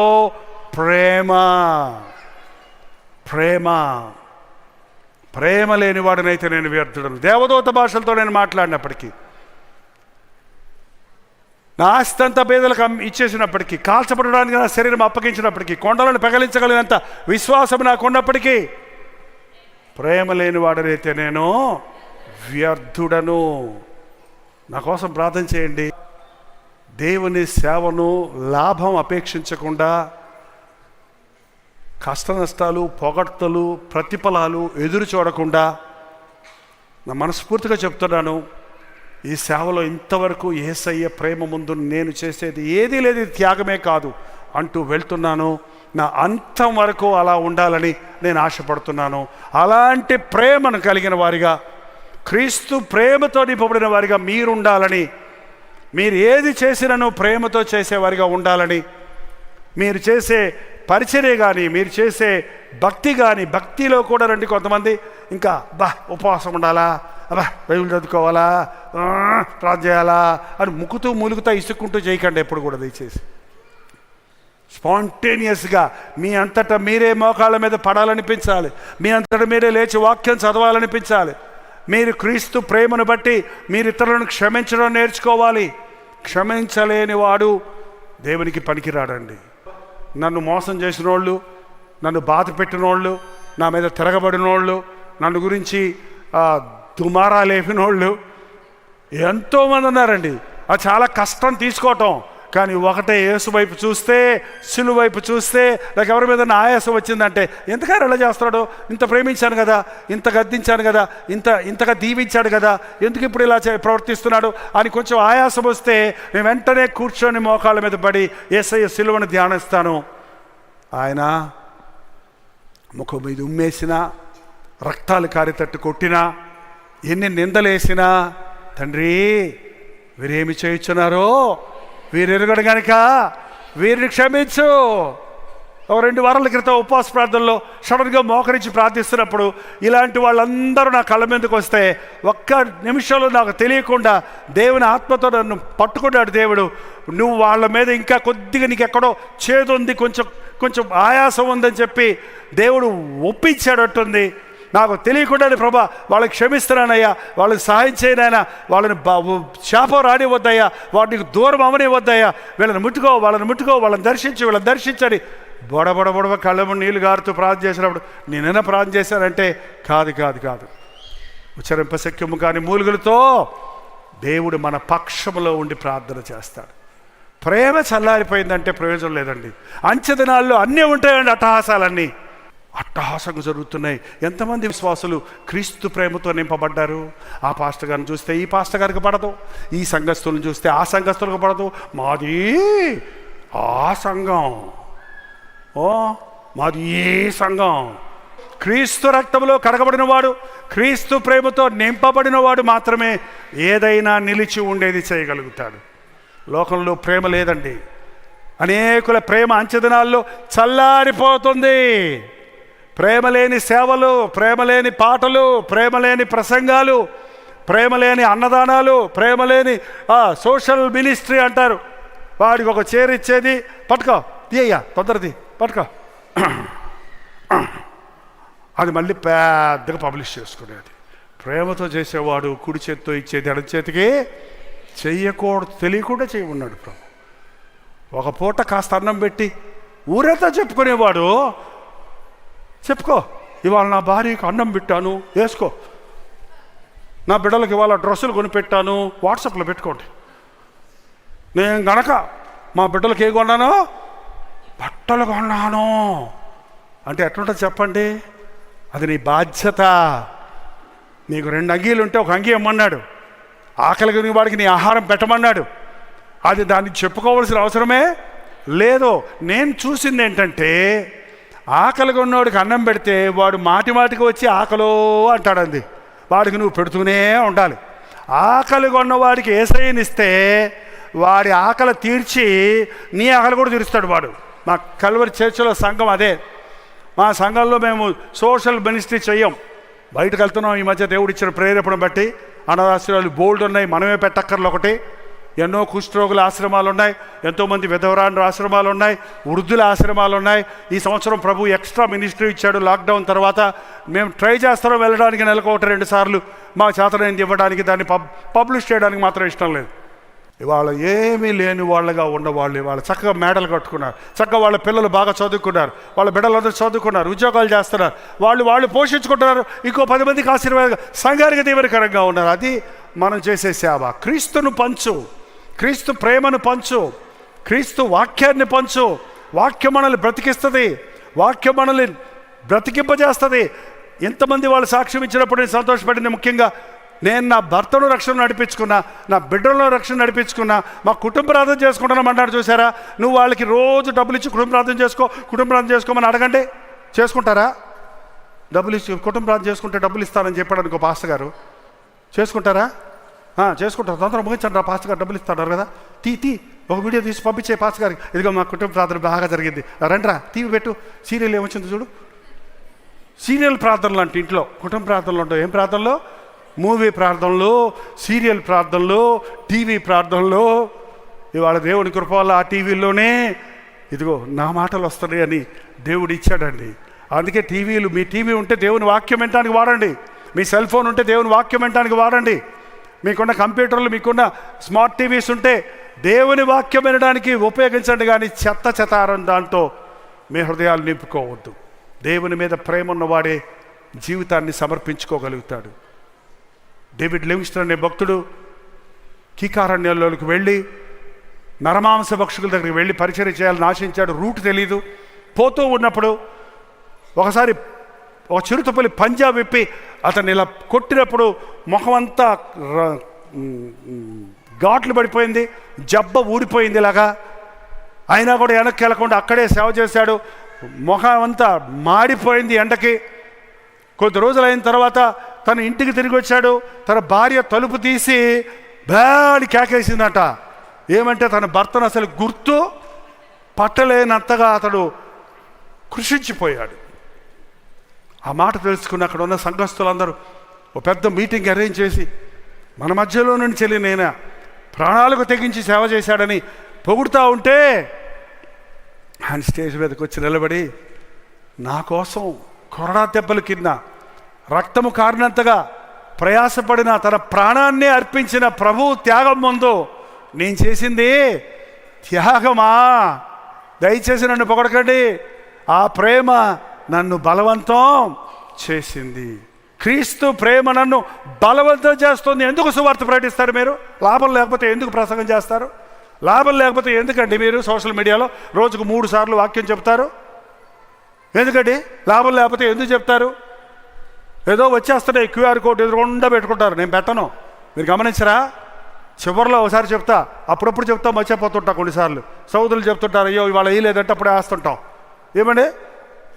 ప్రేమ లేనివాడనైతే నేను వ్యర్థుడను. దేవదూత భాషలతో నేను మాట్లాడినప్పటికీ, నా ఆస్తి అంతా పేదలకు ఇచ్చేసినప్పటికీ, కాల్చబడడానికి నా శరీరం అప్పగించినప్పటికీ, కొండలను పెగలించగలిగినంత విశ్వాసం నాకు ఉన్నప్పటికీ, ప్రేమ లేని వాడనైతే నేను వ్యర్థుడను. నా కోసం ప్రార్థన చేయండి. దేవుని సేవను లాభం అపేక్షించకుండా, కష్ట నష్టాలు, పొగడ్తలు, ప్రతిఫలాలు ఎదురు చూడకుండా నా మనస్ఫూర్తిగా చెప్తున్నాను, ఈ సేవలో ఇంతవరకు యేసయ్య ప్రేమ ముందు నేను చేసేది ఏదీ లేదు, ఇది త్యాగమే కాదు అంటూ వెళ్తున్నాను. నా అంతం వరకు అలా ఉండాలని నేను ఆశపడుతున్నాను. అలాంటి ప్రేమను కలిగిన వారిగా, క్రీస్తు ప్రేమతో నింపబడిన వారిగా మీరు ఉండాలని, మీరు ఏది చేసినను ప్రేమతో చేసేవారిగా ఉండాలని, మీరు చేసే పరిచర్య కానీ, మీరు చేసే భక్తి కానీ, భక్తిలో కూడా రండి. కొంతమంది ఇంకా ఉపవాసం ఉండాలా, బైబిల్ చదువుకోవాలా, ప్రార్థన చేయాలా అని ముక్కుతూ మూలుగుతా ఇసుక్కుంటూ చేయకండి ఎప్పుడు కూడా. దయచేసి స్పాంటేనియస్గా మీ అంతటా మీరే మోకాళ్ళ మీద పడాలనిపించాలి, మీ అంతటా మీరే లేచి వాక్యం చదవాలనిపించాలి. మీరు క్రీస్తు ప్రేమను బట్టి మీరు ఇతరులను క్షమించడం నేర్చుకోవాలి. క్షమించలేని వాడు దేవునికి పనికిరాడండి. నన్ను మోసం చేసిన వాళ్ళు, నన్ను బాధ పెట్టిన వాళ్ళు, నా మీద తిరగబడిన వాళ్ళు, నన్ను గురించి దుమారా లేపిన వాళ్ళు ఎంతోమంది ఉన్నారండి. అది చాలా కష్టం తీసుకోవటం. కానీ ఒకటే, యేసు వైపు చూస్తే, సిలువ వైపు చూస్తే, నాకు ఎవరి మీద ఆయాసం వచ్చిందంటే, ఎంతకారు ఎలా చేస్తున్నాడు, ఇంత ప్రేమించాను కదా, ఇంత గద్దించాను కదా, ఇంతగా దీవించాడు కదా, ఎందుకు ఇప్పుడు ఇలా ప్రవర్తిస్తున్నాడు అని కొంచెం ఆయాసం వస్తే నేను వెంటనే కూర్చొని మోకాళ్ళ మీద పడి యేసయ్య సిలువను ధ్యానిస్తాను. ఆయన ముఖం మీద ఉమ్మేసినా, రక్తాలు కారేటట్టు కొట్టినా, ఎన్ని నిందలేసినా, తండ్రి వీరేమి చేయుచున్నారో వీరు ఎరుగడు గనుక వీరిని క్షమించు. 2 వారాల క్రితం ఉపవాస ప్రార్థనలో సడన్గా మోకరించి ప్రార్థిస్తున్నప్పుడు ఇలాంటి వాళ్ళందరూ నా కళ్ళ మీదకి వస్తే ఒక్క నిమిషంలో నాకు తెలియకుండా దేవుని ఆత్మతో నన్ను పట్టుకున్నాడు దేవుడు. నువ్వు వాళ్ళ మీద ఇంకా కొద్దిగా నీకు ఎక్కడో చేదుంది, కొంచెం ఆయాసం ఉందని చెప్పి దేవుడు ఒప్పించాడట్టుంది. నాకు తెలియకుండానే ప్రభా వాళ్ళకి క్షమిస్తున్నానయ్యా, వాళ్ళకి సహాయం చేయనైనా, వాళ్ళని శాపం రానివద్దయ్యా, వాటికి దూరం అవనివద్దయ్యా, వాళ్ళని ముట్టుకో, వాళ్ళని దర్శించని బొడబొడబొడవ కళ్ళము నీళ్ళు గారుతూ ప్రార్థన చేసినప్పుడు నేనైనా ప్రార్థన చేశానంటే కాదు. ఉచ్చరింపశక్యము కాని మూలుగులతో దేవుడు మన పక్షంలో ఉండి ప్రార్థన చేస్తాడు. ప్రేమ చల్లారిపోయిందంటే ప్రయోజనం లేదండి. అంచె దినాల్లో అన్నీ ఉంటాయండి, అట్టహాసంగా జరుగుతున్నాయి. ఎంతమంది విశ్వాసులు క్రీస్తు ప్రేమతో నింపబడ్డారు. ఆ పాస్టర్ గారిని చూస్తే ఈ పాస్టర్ గారికి పడదు, ఈ సంఘస్థులను చూస్తే ఆ సంఘస్థులకు పడదు. మాది ఆ సంఘం, మాది ఏ సంఘం. క్రీస్తు రక్తంలో కడగబడినవాడు, క్రీస్తు ప్రేమతో నింపబడినవాడు మాత్రమే ఏదైనా నిలిచి ఉండేది చేయగలుగుతాడు. లోకంలో ప్రేమ లేదండి. అనేకుల ప్రేమ అంచెదినాల్లో చల్లారిపోతుంది. ప్రేమలేని సేవలు, ప్రేమలేని పాటలు, ప్రేమలేని ప్రసంగాలు, ప్రేమలేని అన్నదానాలు, ప్రేమలేని సోషల్ మినిస్ట్రీ అంటారు. వాడికి ఒక చైర్ ఇచ్చేది, పట్టుకో తీయ్యా తొందరది పట్టుకో, అది మళ్ళీ పెద్దగా పబ్లిష్ చేసుకునేది. ప్రేమతో చేసేవాడు కుడి చేతితో ఇచ్చేది ఎడమ చేతికి చెయ్యకూడదు, తెలియకుండా చేయమన్నాడు ప్రభు. ఒక పూట కాస్త అన్నం పెట్టి ఊరంతా చెప్పుకునేవాడు, చెప్పుకో ఇవాళ నా భార్యకు అన్నం పెట్టాను వేసుకో, నా బిడ్డలకు ఇవాళ డ్రెస్సులు కొనిపెట్టాను వాట్సాప్లో పెట్టుకోండి, నేను గనక మా బిడ్డలకు ఏ కొన్నానో బట్టలు కొన్నాను అంటే ఎట్లుంటుంది చెప్పండి. అది నీ బాధ్యత. నీకు 2 అంగీలు ఉంటే ఒక అంగీ ఇమ్మన్నాడు, ఆకలికి వాడికి నీ ఆహారం పెట్టమన్నాడు. అది దాన్ని చెప్పుకోవాల్సిన అవసరమే లేదు. నేను చూసింది ఏంటంటే, ఆకలిగా ఉన్నవాడికి అన్నం పెడితే వాడు మాటికి వచ్చి ఆకలో అంటాడంది. వాడికి నువ్వు పెడుతూనే ఉండాలి. ఆకలిగా ఉన్నవాడికి యేసయ్యనిస్తే వాడి ఆకలి తీర్చి నీ ఆకలి కూడా తీరుస్తాడు వాడు. మా కల్వరి చర్చిలో సంఘం అదే. మా సంఘంలో మేము సోషల్ మినిస్ట్రీ చెయ్యం, బయటకు వెళ్తున్నాం. ఈ మధ్య దేవుడిచ్చిన ప్రేరేపణ బట్టి అనాథాశ్రయాలు బోల్డ్ ఉన్నాయి, మనమే పెట్టక్కర్లు. ఒకటి, ఎన్నో కుష్ఠరోగుల ఆశ్రమాలు ఉన్నాయి, ఎంతోమంది విధవరాండ్ర ఆశ్రమాలు ఉన్నాయి, వృద్ధుల ఆశ్రమాలు ఉన్నాయి. ఈ సంవత్సరం ప్రభు ఎక్స్ట్రా మినిస్ట్రీ ఇచ్చాడు. లాక్డౌన్ తర్వాత మేము ట్రై చేస్తున్నాం వెళ్ళడానికి, నెలకు 1-2 సార్లు మా చేతనైంది ఇవ్వడానికి. దాన్ని పబ్లిష్ చేయడానికి మాత్రం ఇష్టం లేదు. ఇవాళ ఏమీ లేని వాళ్ళగా ఉన్నవాళ్ళు ఇవాళ చక్కగా మేడలు కట్టుకున్నారు, చక్కగా వాళ్ళ పిల్లలు బాగా చదువుకున్నారు, వాళ్ళ బిడ్డలందరూ చదువుకున్నారు, ఉద్యోగాలు చేస్తున్నారు, వాళ్ళు పోషించుకుంటున్నారు, ఇంకో 10 మందికి ఆశీర్వాదంగా సంఘానికి దీవెనకరంగా ఉన్నారు. అది మనం చేసే సేవ. క్రీస్తును పంచు, క్రీస్తు ప్రేమను పంచు, క్రీస్తు వాక్యాన్ని పంచు. వాక్యం మనల్ని బ్రతికిస్తుంది, వాక్యం మనల్ని బ్రతికింపజేస్తుంది. ఎంతమంది వాళ్ళు సాక్ష్యం ఇచ్చినప్పుడు నేను సంతోషపడింది. ముఖ్యంగా నేను నా భర్తను రక్షణ నడిపించుకున్నా, నా బిడ్డలను రక్షణ నడిపించుకున్నా, మా కుటుంబ ప్రార్థన చేసుకుంటున్నామంటాడు. చూసారా? నువ్వు వాళ్ళకి రోజు డబ్బులు ఇచ్చి కుటుంబ ప్రార్థన చేసుకోమని అడగండి, చేసుకుంటారా? డబ్బులు ఇచ్చి కుటుంబ ప్రార్థన చేసుకుంటే డబ్బులు ఇస్తానని చెప్పాడు అనుకో పాస్టర్ గారు, చేసుకుంటారా? చేసుకుంటారు. తొందరగా ముగించండి, పాస్టర్ గారు డబ్బులు ఇస్తున్నారు కదా, తీ ఒక వీడియో తీసి పంపించే పాస్టర్ గారికి, ఇదిగో మా కుటుంబ ప్రార్థన బాగా జరిగింది, రండ్రా టీవీ పెట్టు, సీరియల్ ఏమొచ్చింది చూడు. సీరియల్ ప్రార్థనలు అంటే ఇంట్లో కుటుంబ ప్రార్థనలు ఉంటాయి. ఏం ప్రార్థనలు? మూవీ ప్రార్థనలు, సీరియల్ ప్రార్థనలు, టీవీ ప్రార్థనలు. ఇవాళ దేవుని కృప వల్ల ఆ టీవీలోనే ఇదిగో నా మాటలు వస్తున్నాయి అని దేవుడు ఇచ్చాడండి. అందుకే టీవీలు, మీ టీవీ ఉంటే దేవుని వాక్యం వినడానికి వాడండి, మీ సెల్ ఫోన్ ఉంటే దేవుని వాక్యం వినడానికి వాడండి, మీకున్న కంప్యూటర్లు, మీకున్న స్మార్ట్ టీవీస్ ఉంటే దేవుని వాక్యం వినడానికి ఉపయోగించండి. కానీ చెత్తారం దాంతో మీ హృదయాలు నింపుకోవద్దు. దేవుని మీద ప్రేమ ఉన్నవాడే జీవితాన్ని సమర్పించుకోగలుగుతాడు. డేవిడ్ లివింగ్స్టన్ అనే భక్తుడు కీకారణ్యంలోకి వెళ్ళి నరమాంస భక్షకుల దగ్గరికి వెళ్ళి పరిచయం చేయాలని ఆశించాడు. రూట్ తెలీదు. పోతూ ఉన్నప్పుడు ఒకసారి ఒక చిరుతపులి పంజా విప్పి అతన్ని ఇలా కొట్టినప్పుడు ముఖం అంతా ఘాట్లు పడిపోయింది, జబ్బ ఊడిపోయింది ఇలాగా. అయినా కూడా వెనక్కి వెళ్ళకుండా అక్కడే సేవ చేశాడు. ముఖం అంతా మాడిపోయింది ఎండకి. కొద్ది రోజులు అయిన తర్వాత తన ఇంటికి తిరిగి వచ్చాడు. తన భార్య తలుపు తీసి బాడి కేకేసిందట. ఏమంటే తన భర్తను అసలు గుర్తు పట్టలేనంతగా అతడు కృషించిపోయాడు. ఆ మాట తెలుసుకుని అక్కడ ఉన్న సంఘస్థులందరూ ఒక పెద్ద మీటింగ్ అరేంజ్ చేసి, మన మధ్యలో నుండి చెల్లి నేను ప్రాణాలకు తెగించి సేవ చేశాడని పొగుడుతూ ఉంటే ఆయన స్టేజ్ మీదకి వచ్చి నిలబడి, నా కోసం కొరడా దెబ్బలు కింద రక్తము కారినంతగా ప్రయాసపడిన, తన ప్రాణాన్ని అర్పించిన ప్రభువు త్యాగం ముందు నేను చేసింది త్యాగమా? దయచేసి నన్ను పొగడకండి. ఆ ప్రేమ నన్ను బలవంతం చేసింది. క్రీస్తు ప్రేమ నన్ను బలవంతం చేస్తుంది. ఎందుకు సువార్త ప్రకటిస్తారు మీరు? లాభం లేకపోతే ఎందుకు ప్రసంగం చేస్తారు? లాభం లేకపోతే ఎందుకండి మీరు సోషల్ మీడియాలో రోజుకు 3 సార్లు వాక్యం చెప్తారు? ఎందుకండి? లాభం లేకపోతే ఎందుకు చెప్తారు? ఏదో వచ్చేస్తున్నాయి, క్యూఆర్ కోడ్ ఎదురుగుండా పెట్టుకుంటారు. నేను పెట్టను, మీరు గమనించరా? చివరిలో ఒకసారి చెప్తా, అప్పుడప్పుడు చెప్తా, మర్చిపోతుంటా. కొన్నిసార్లు సౌదులు చెప్తుంటారు, అయ్యో ఇవాళ వేయలేదంటే అప్పుడే వేస్తుంటాం. ఏమండి,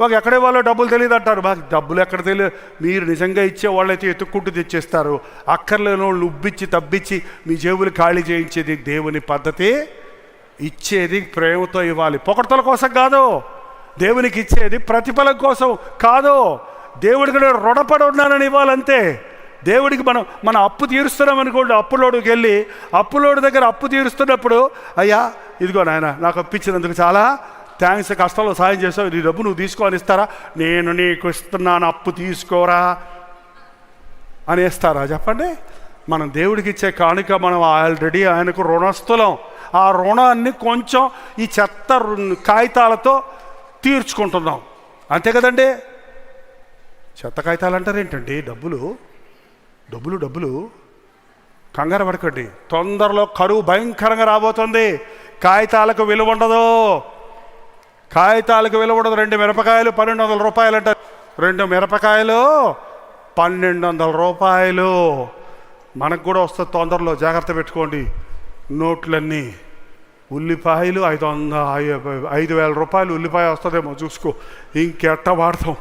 మాకు ఎక్కడే వాళ్ళు డబ్బులు తెలియదు అంటారు. మాకు డబ్బులు ఎక్కడ తెలియదు. మీరు నిజంగా ఇచ్చే వాళ్ళైతే ఎత్తుక్కుంటూ తెచ్చేస్తారు. అక్కర్లేని వాళ్ళు ఉబ్బిచ్చి తబ్బిచ్చి మీ జేబులు ఖాళీ చేయించేది దేవుని పద్ధతి. ఇచ్చేది ప్రేమతో ఇవ్వాలి, పొగడ్తల కోసం కాదు. దేవునికి ఇచ్చేది ప్రతిఫలం కోసం కాదు. దేవుడికి నేను రుణపడి ఉన్నానని ఇవ్వాలంతే. దేవుడికి మన అప్పు తీరుస్తున్నాం అనుకోండి, అప్పులోడికి వెళ్ళి అప్పులోడి దగ్గర అప్పు తీరుస్తున్నప్పుడు, అయ్యా ఇదిగో నాయన నాకు అప్పిచ్చినందుకు చాలా థ్యాంక్స్, కష్టంలో సాయం చేస్తావు, నీ డబ్బు నువ్వు తీసుకొని ఇస్తారా? నేను నీకు ఇస్తున్నాను, అప్పు తీసుకోరా అని ఇస్తారా? చెప్పండి. మనం దేవుడికి ఇచ్చే కానుక మనం ఆల్రెడీ ఆయనకు రుణస్థులం. ఆ రుణాన్ని కొంచెం ఈ చెత్త కాగితాలతో తీర్చుకుంటున్నాం, అంతే కదండి. చెత్త కాగితాలు అంటారు ఏంటండి? డబ్బులు కంగారు పడకండి. తొందరలో కరువు భయంకరంగా రాబోతుంది. కాగితాలకు విలువ ఉండదు. 2 మిరపకాయలు 1200 రూపాయలు అంటారు. 2 మిరపకాయలు 1200 రూపాయలు. మనకు కూడా వస్తుంది తొందరలో, జాగ్రత్త పెట్టుకోండి. నోట్లన్నీ ఉల్లిపాయలు 5,000 రూపాయలు ఉల్లిపాయ వస్తుందేమో చూసుకో. ఇంకెట్ట వాడతాం?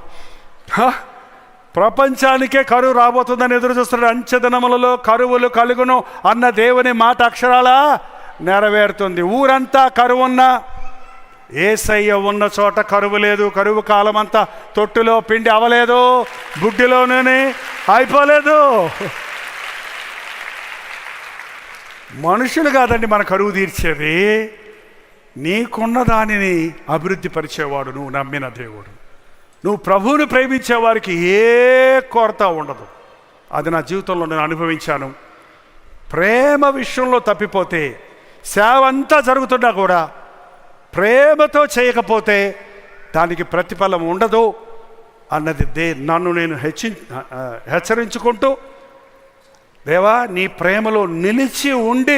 ప్రపంచానికే కరువు రాబోతుందని ఎదురు చూస్తున్నాడు. అంచెదినములలో కరువులు కలుగును అన్న దేవుని మాట అక్షరాలా నెరవేరుతుంది. ఊరంతా కరువున్నా యేసయ్య ఉన్న చోట కరువు లేదు. కరువు కాలం అంతా తొట్టులో పిండి అవలేదు, బుడ్డిలోనే అయిపోలేదు. మనుషులు కాదండి మన కరువు తీర్చేది. నీకున్న దానిని అభివృద్ధి పరిచేవాడు నువ్వు నమ్మిన దేవుడు. నువ్వు ప్రభువుని ప్రేమించే వారికి ఏ కొరత ఉండదు. అది నా జీవితంలో నేను అనుభవించాను. ప్రేమ విషయంలో తప్పిపోతే, సేవ అంతా జరుగుతున్నా కూడా ప్రేమతో చేయకపోతే దానికి ప్రతిఫలం ఉండదు అన్నది నన్ను నేను హెచ్చరించుకుంటూ, దేవా నీ ప్రేమలో నిలిచి ఉండి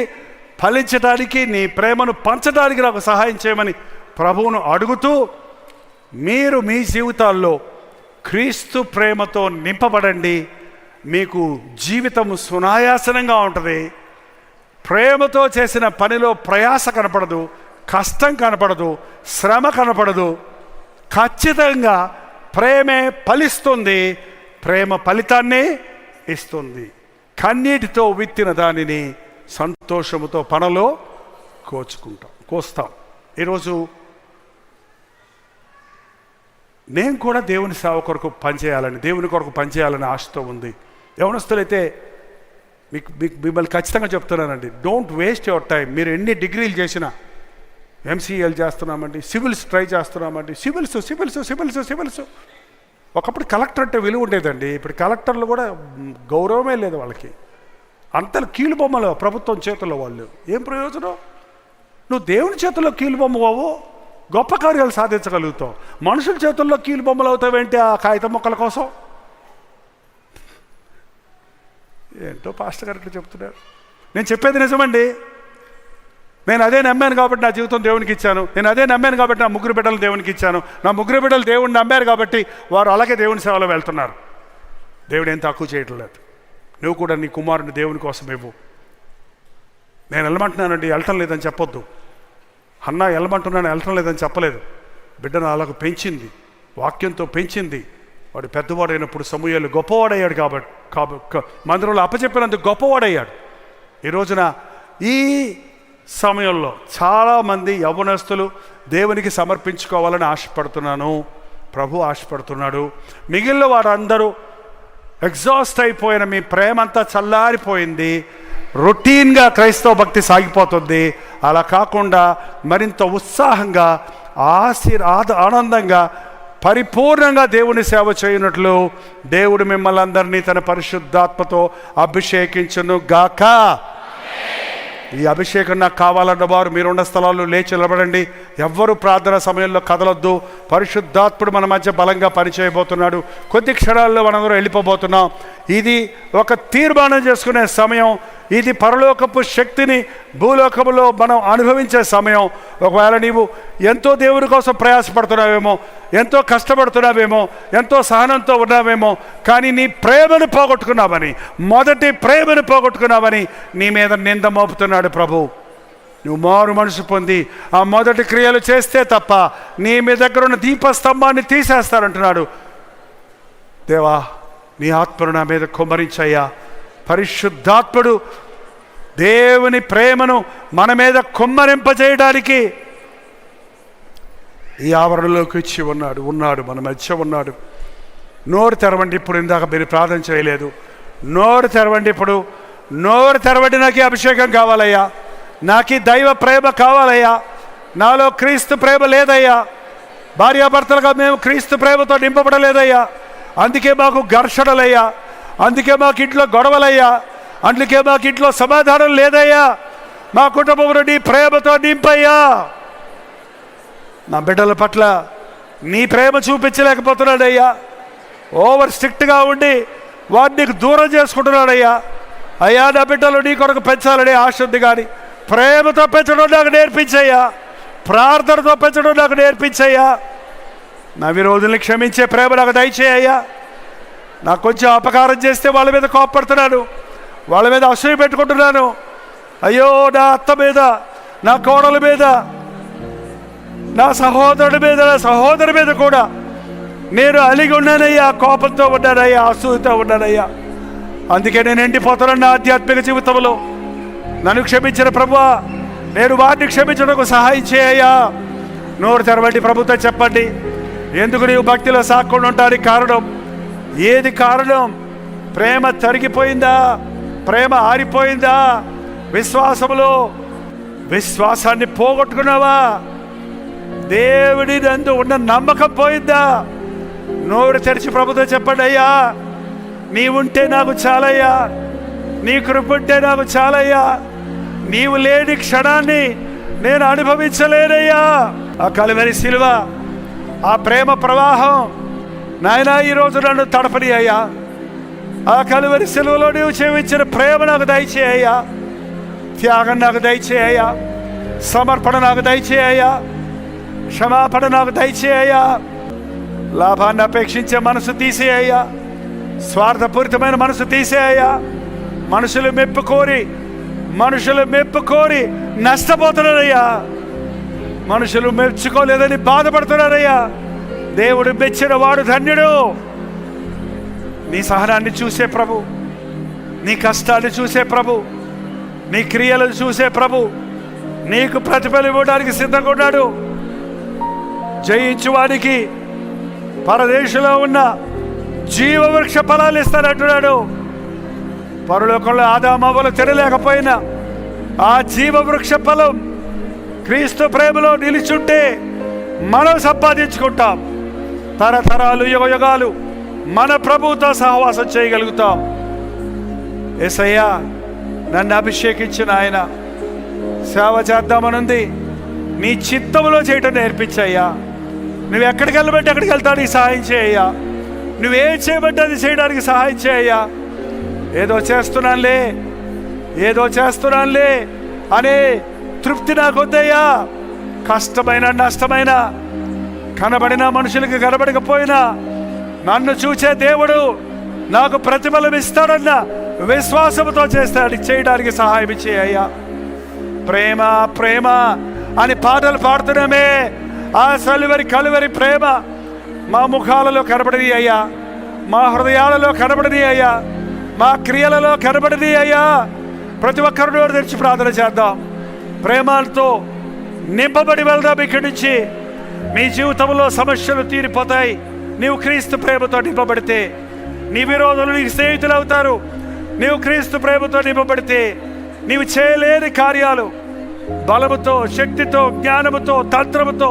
ఫలించడానికి, నీ ప్రేమను పంచడానికి నాకు సహాయం చేయమని ప్రభువును అడుగుతూ, మీరు మీ జీవితాల్లో క్రీస్తు ప్రేమతో నింపబడండి. మీకు జీవితం సునాయాసనంగా ఉంటుంది. ప్రేమతో చేసిన పనిలో ప్రయాస కనపడదు, కష్టం కనపడదు, శ్రమ కనపడదు. ఖచ్చితంగా ప్రేమే ఫలిస్తుంది, ప్రేమ ఫలితాన్ని ఇస్తుంది. కన్నీటితో విత్తిన దానిని సంతోషముతో పనలో కోస్తాం. ఈరోజు నేను కూడా దేవుని సేవ కొరకు పనిచేయాలని, దేవుని కొరకు పనిచేయాలని ఆశతో ఉంది. యవనస్తులైతే మిమ్మల్ని ఖచ్చితంగా చెప్తున్నానండి, డోంట్ వేస్ట్ యువర్ టైం. మీరు ఎన్ని డిగ్రీలు చేసినా, ఎంసీఏలు చేస్తున్నామండి, సివిల్స్ ట్రై చేస్తున్నామండి, సివిల్స్. ఒకప్పుడు కలెక్టర్ అంటే విలువ ఉండేదండి. ఇప్పుడు కలెక్టర్లు కూడా గౌరవమే లేదు వాళ్ళకి. అంత కీలుబొమ్మలు ప్రభుత్వం చేతుల్లో వాళ్ళు. ఏం ప్రయోజనం? నువ్వు దేవుని చేతుల్లో కీలుబొమ్మ అవ్వు, గొప్ప కార్యాలు సాధించగలుగుతావు. మనుషుల చేతుల్లో కీలుబొమ్మలు అవుతావేంటి ఆ కాగితం మొక్కల కోసం? ఏంటో పాస్టర్ గారు ఇట్లా చెప్తున్నారు. నేను చెప్పేది నిజమండి. నేను అదే నమ్మాను కాబట్టి నా జీవితం దేవునికి ఇచ్చాను. నేను అదే నమ్మాను కాబట్టి నా 3 బిడ్డలు దేవునికి ఇచ్చాను. నా 3 బిడ్డలు దేవుడిని నమ్మారు కాబట్టి వారు అలాగే దేవుని సేవలో వెళ్తున్నారు. దేవుడు ఏం తక్కువ చేయటం లేదు. నువ్వు కూడా నీ కుమారుని దేవుని కోసం ఇవ్వు. నేను వెళ్ళమంటున్నానండి, వెళ్ళటం లేదని చెప్పొద్దు. అన్న వెళ్ళమంటున్నాను, వెళ్ళటం లేదని చెప్పలేదు. బిడ్డను అలాగ పెంచింది, వాక్యంతో పెంచింది. వాడు పెద్దవాడైనప్పుడు సమూయేలు గొప్పవాడయ్యాడు. కాబట్టి మందిరంలో అప్పచెప్పినందుకు గొప్పవాడయ్యాడు. ఈ రోజున ఈ సమయంలో చాలామంది యవ్వనస్తులు దేవునికి సమర్పించుకోవాలని ఆశపడుతున్నాను. ప్రభు ఆశపడుతున్నాడు. మిగిలిన వారందరూ ఎగ్జాస్ట్ అయిపోయిన మీ ప్రేమంతా చల్లారిపోయింది. రొటీన్గా క్రైస్తవ భక్తి సాగిపోతుంది. అలా కాకుండా మరింత ఉత్సాహంగా ఆనందంగా పరిపూర్ణంగా దేవుని సేవ చేయనట్లు దేవుడు మిమ్మల్ని అందరినీ తన పరిశుద్ధాత్మతో అభిషేకించును గాక. ఈ అభిషేకం నాకు కావాలన్న వారు మీరున్న స్థలాల్లో లేచి నిలబడండి. ఎవ్వరూ ప్రార్థన సమయంలో కదలొద్దు. పరిశుద్ధాత్ముడు మన మధ్య బలంగా పనిచేయబోతున్నాడు. కొద్ది క్షణాల్లో మనందరం వెళ్ళిపోబోతున్నాం. ఇది ఒక తీర్మానం చేసుకునే సమయం. ఇది పరలోకపు శక్తిని భూలోకములో మనం అనుభవించే సమయం. ఒకవేళ నీవు ఎంతో దేవుని కోసం ప్రయాసపడుతున్నావేమో, ఎంతో కష్టపడుతున్నావేమో, ఎంతో సహనంతో ఉన్నావేమో, కానీ నీ ప్రేమను పోగొట్టుకున్నావని, మొదటి ప్రేమను పోగొట్టుకున్నావని నీ మీద నింద మోపుతున్నాడు ప్రభు. నువ్వు మారు మనసు పొంది ఆ మొదటి క్రియలు చేస్తే తప్ప నీ మీ దగ్గర ఉన్న దీపస్తంభాన్ని తీసేస్తారంటున్నాడు. దేవా, నీ ఆత్మను నా మీద కుమ్మరించయ్యా. పరిశుద్ధాత్ముడు దేవుని ప్రేమను మన మీద కుమ్మరింపజేయడానికి ఈ ఆవరణలోకి వచ్చి ఉన్నాడు మన మధ్య ఉన్నాడు. నోరు తెరవండి. ఇప్పుడు ఇందాక మీరు ప్రార్థన చేయలేదు. నోరు తెరవండి. ఇప్పుడు నోరు తెరవండి. నాకు అభిషేకం కావాలయ్యా, నాకు దైవ ప్రేమ కావాలయ్యా. నాలో క్రీస్తు ప్రేమ లేదయ్యా. భార్యాభర్తలుగా మేము క్రీస్తు ప్రేమతో నింపబడలేదయ్యా. అందుకే మాకు ఘర్షణలయ్యా, అందుకే మాకు ఇంట్లో గొడవలయ్యా, అందుకే మాకు ఇంట్లో సమాధానం లేదయ్యా. మా కుటుంబంలో నీ ప్రేమతో నింపయ్యా. నా బిడ్డల పట్ల నీ ప్రేమ చూపించలేకపోతున్నాడయ్యా. ఓవర్ స్ట్రిక్ట్గా ఉండి వాడిని దూరం చేసుకుంటున్నాడయ్యా. అయ్యా, నా బిడ్డలు నీ కొరకు పెంచాలని ఆశ ఉంది, కానీ ప్రేమతో పెంచడం నాకు నేర్పించయ్యా. ప్రార్థనతో పెంచడం నాకు నేర్పించయ్యా. నా విరోధుల్ని క్షమించే ప్రేమ నాకు దయచేయ్యా. నాకు కొంచెం అపకారం చేస్తే వాళ్ళ మీద కోపడుతున్నాను, వాళ్ళ మీద అసూయ పెట్టుకుంటున్నాను. అయ్యో, నా అత్త మీద, నా కోడల మీద, నా సహోదరుడి మీద, నా సహోదరి మీద కూడా నేను అలిగి ఉన్నానయ్యా, కోపంతో ఉన్నానయ్యా, అసూయతో ఉన్నానయ్యా. అందుకే నేను ఎండిపోతున్నాను నా ఆధ్యాత్మిక జీవితంలో. నన్ను క్షమించిన ప్రభువా, నేను వారిని క్షమించడానికి సహాయం చేయయ్యా. నోరు తెరవండి, ప్రభుతో చెప్పండి. ఎందుకు నీవు భక్తిలో సాక్కుండా ఉండడానికి కారణం ఏది? కారణం ప్రేమ తరిగిపోయిందా? ప్రేమ ఆరిపోయిందా? విశ్వాసములో విశ్వాసాన్ని పోగొట్టుకున్నావా? దేవుడి నందు ఉన్న నమ్మకం పోయిందా? నోరు తెరిచి ప్రభుతో చెప్పండి, అయ్యా నీవుంటే నాకు చాలయ్యా, నీ కృప ఉంటే నాకు చాలయ్యా, నీవు లేని క్షణాన్ని నేను అనుభవించలేనయ్యా. ఆ కలువరి శిలువ, ఆ ప్రేమ ప్రవాహం నాయనా ఈరోజు నన్ను తడపని అయ్యా. ఆ కలువరి శిలువలో నీవు చేయించిన ప్రేమ నాకు దయచేయ్యా. త్యాగం నాకు దయచేయ్యా. సమర్పణ నాకు దయచేయ్యా. క్షమాపణ నాకు దయచేయ్యా. లాభాన్ని అపేక్షించే మనసు తీసేయ్యా. స్వార్థపూరితమైన మనసు తీసేయ్యా. మనుషులు మెప్పు కోరి నష్టపోతున్నారయ్యా. మనుషులు మెచ్చుకోలేదని బాధపడుతున్నారయ్యా. దేవుడు మెచ్చిన వాడు ధన్యుడు. నీ సహనాన్ని చూసే ప్రభు, నీ కష్టాన్ని చూసే ప్రభు, నీ క్రియలను చూసే ప్రభు నీకు ప్రతిఫలం ఇవ్వడానికి సిద్ధంగా ఉన్నాడు. జయించువానికి పరదేశంలో ఉన్న జీవవృక్ష ఫలాలు ఇస్తానంటున్నాడు. పరలోకంలో ఆదామవ్వలు తినలేకపోయినా ఆ జీవవృక్ష ఫలం క్రీస్తు ప్రేమలో నిలిచుంటే మనం సంపాదించుకుంటాం. తరతరాలు యుగయుగాలు మన ప్రభువుతో సహవాసం చేయగలుగుతాం. యేసయ్యా, నన్ను అభిషేకించిన ఆయన సేవ చేద్దామనుంది. నీ చిత్తంలో చేయటం నేర్పించయ్యా. నువ్వు ఎక్కడికి వెళ్ళబట్టి అక్కడికి వెళ్తానికి సహాయం చేయ్యా. నువ్వేం చేయబట్టి అది చేయడానికి సహాయం చేయ్యా. ఏదో చేస్తున్నానులే అనే తృప్తి నాకు వద్దయ్యా. కష్టమైన నష్టమైన కనబడిన మనుషులకి కనబడకపోయినా నన్ను చూచే దేవుడు నాకు ప్రతిఫలం ఇస్తాడన్న విశ్వాసంతో చేయడానికి సహాయం చేయ్యా. ప్రేమ ప్రేమ అని పాటలు పాడుతున్నామే, ఆ కలువరి ప్రేమ మా ముఖాలలో కనబడని అయ్యా, మా హృదయాలలో కనబడని అయ్యా, మా క్రియలలో కనబడని అయ్యా. ప్రతి ఒక్కరు నోరు తెరిచి ప్రార్థన చేద్దాం. ప్రేమలతో నింపబడి వెళ్దాం. ఇక్కడి నుంచి మీ జీవితంలో సమస్యలు తీరిపోతాయి. నీవు క్రీస్తు ప్రేమతో నింపబడితే నీ విరోధులు నీకు స్నేహితులు అవుతారు. నీవు క్రీస్తు ప్రేమతో నింపబడితే నీవు చేయలేని కార్యాలు బలముతో, శక్తితో, జ్ఞానముతో, తంత్రముతో,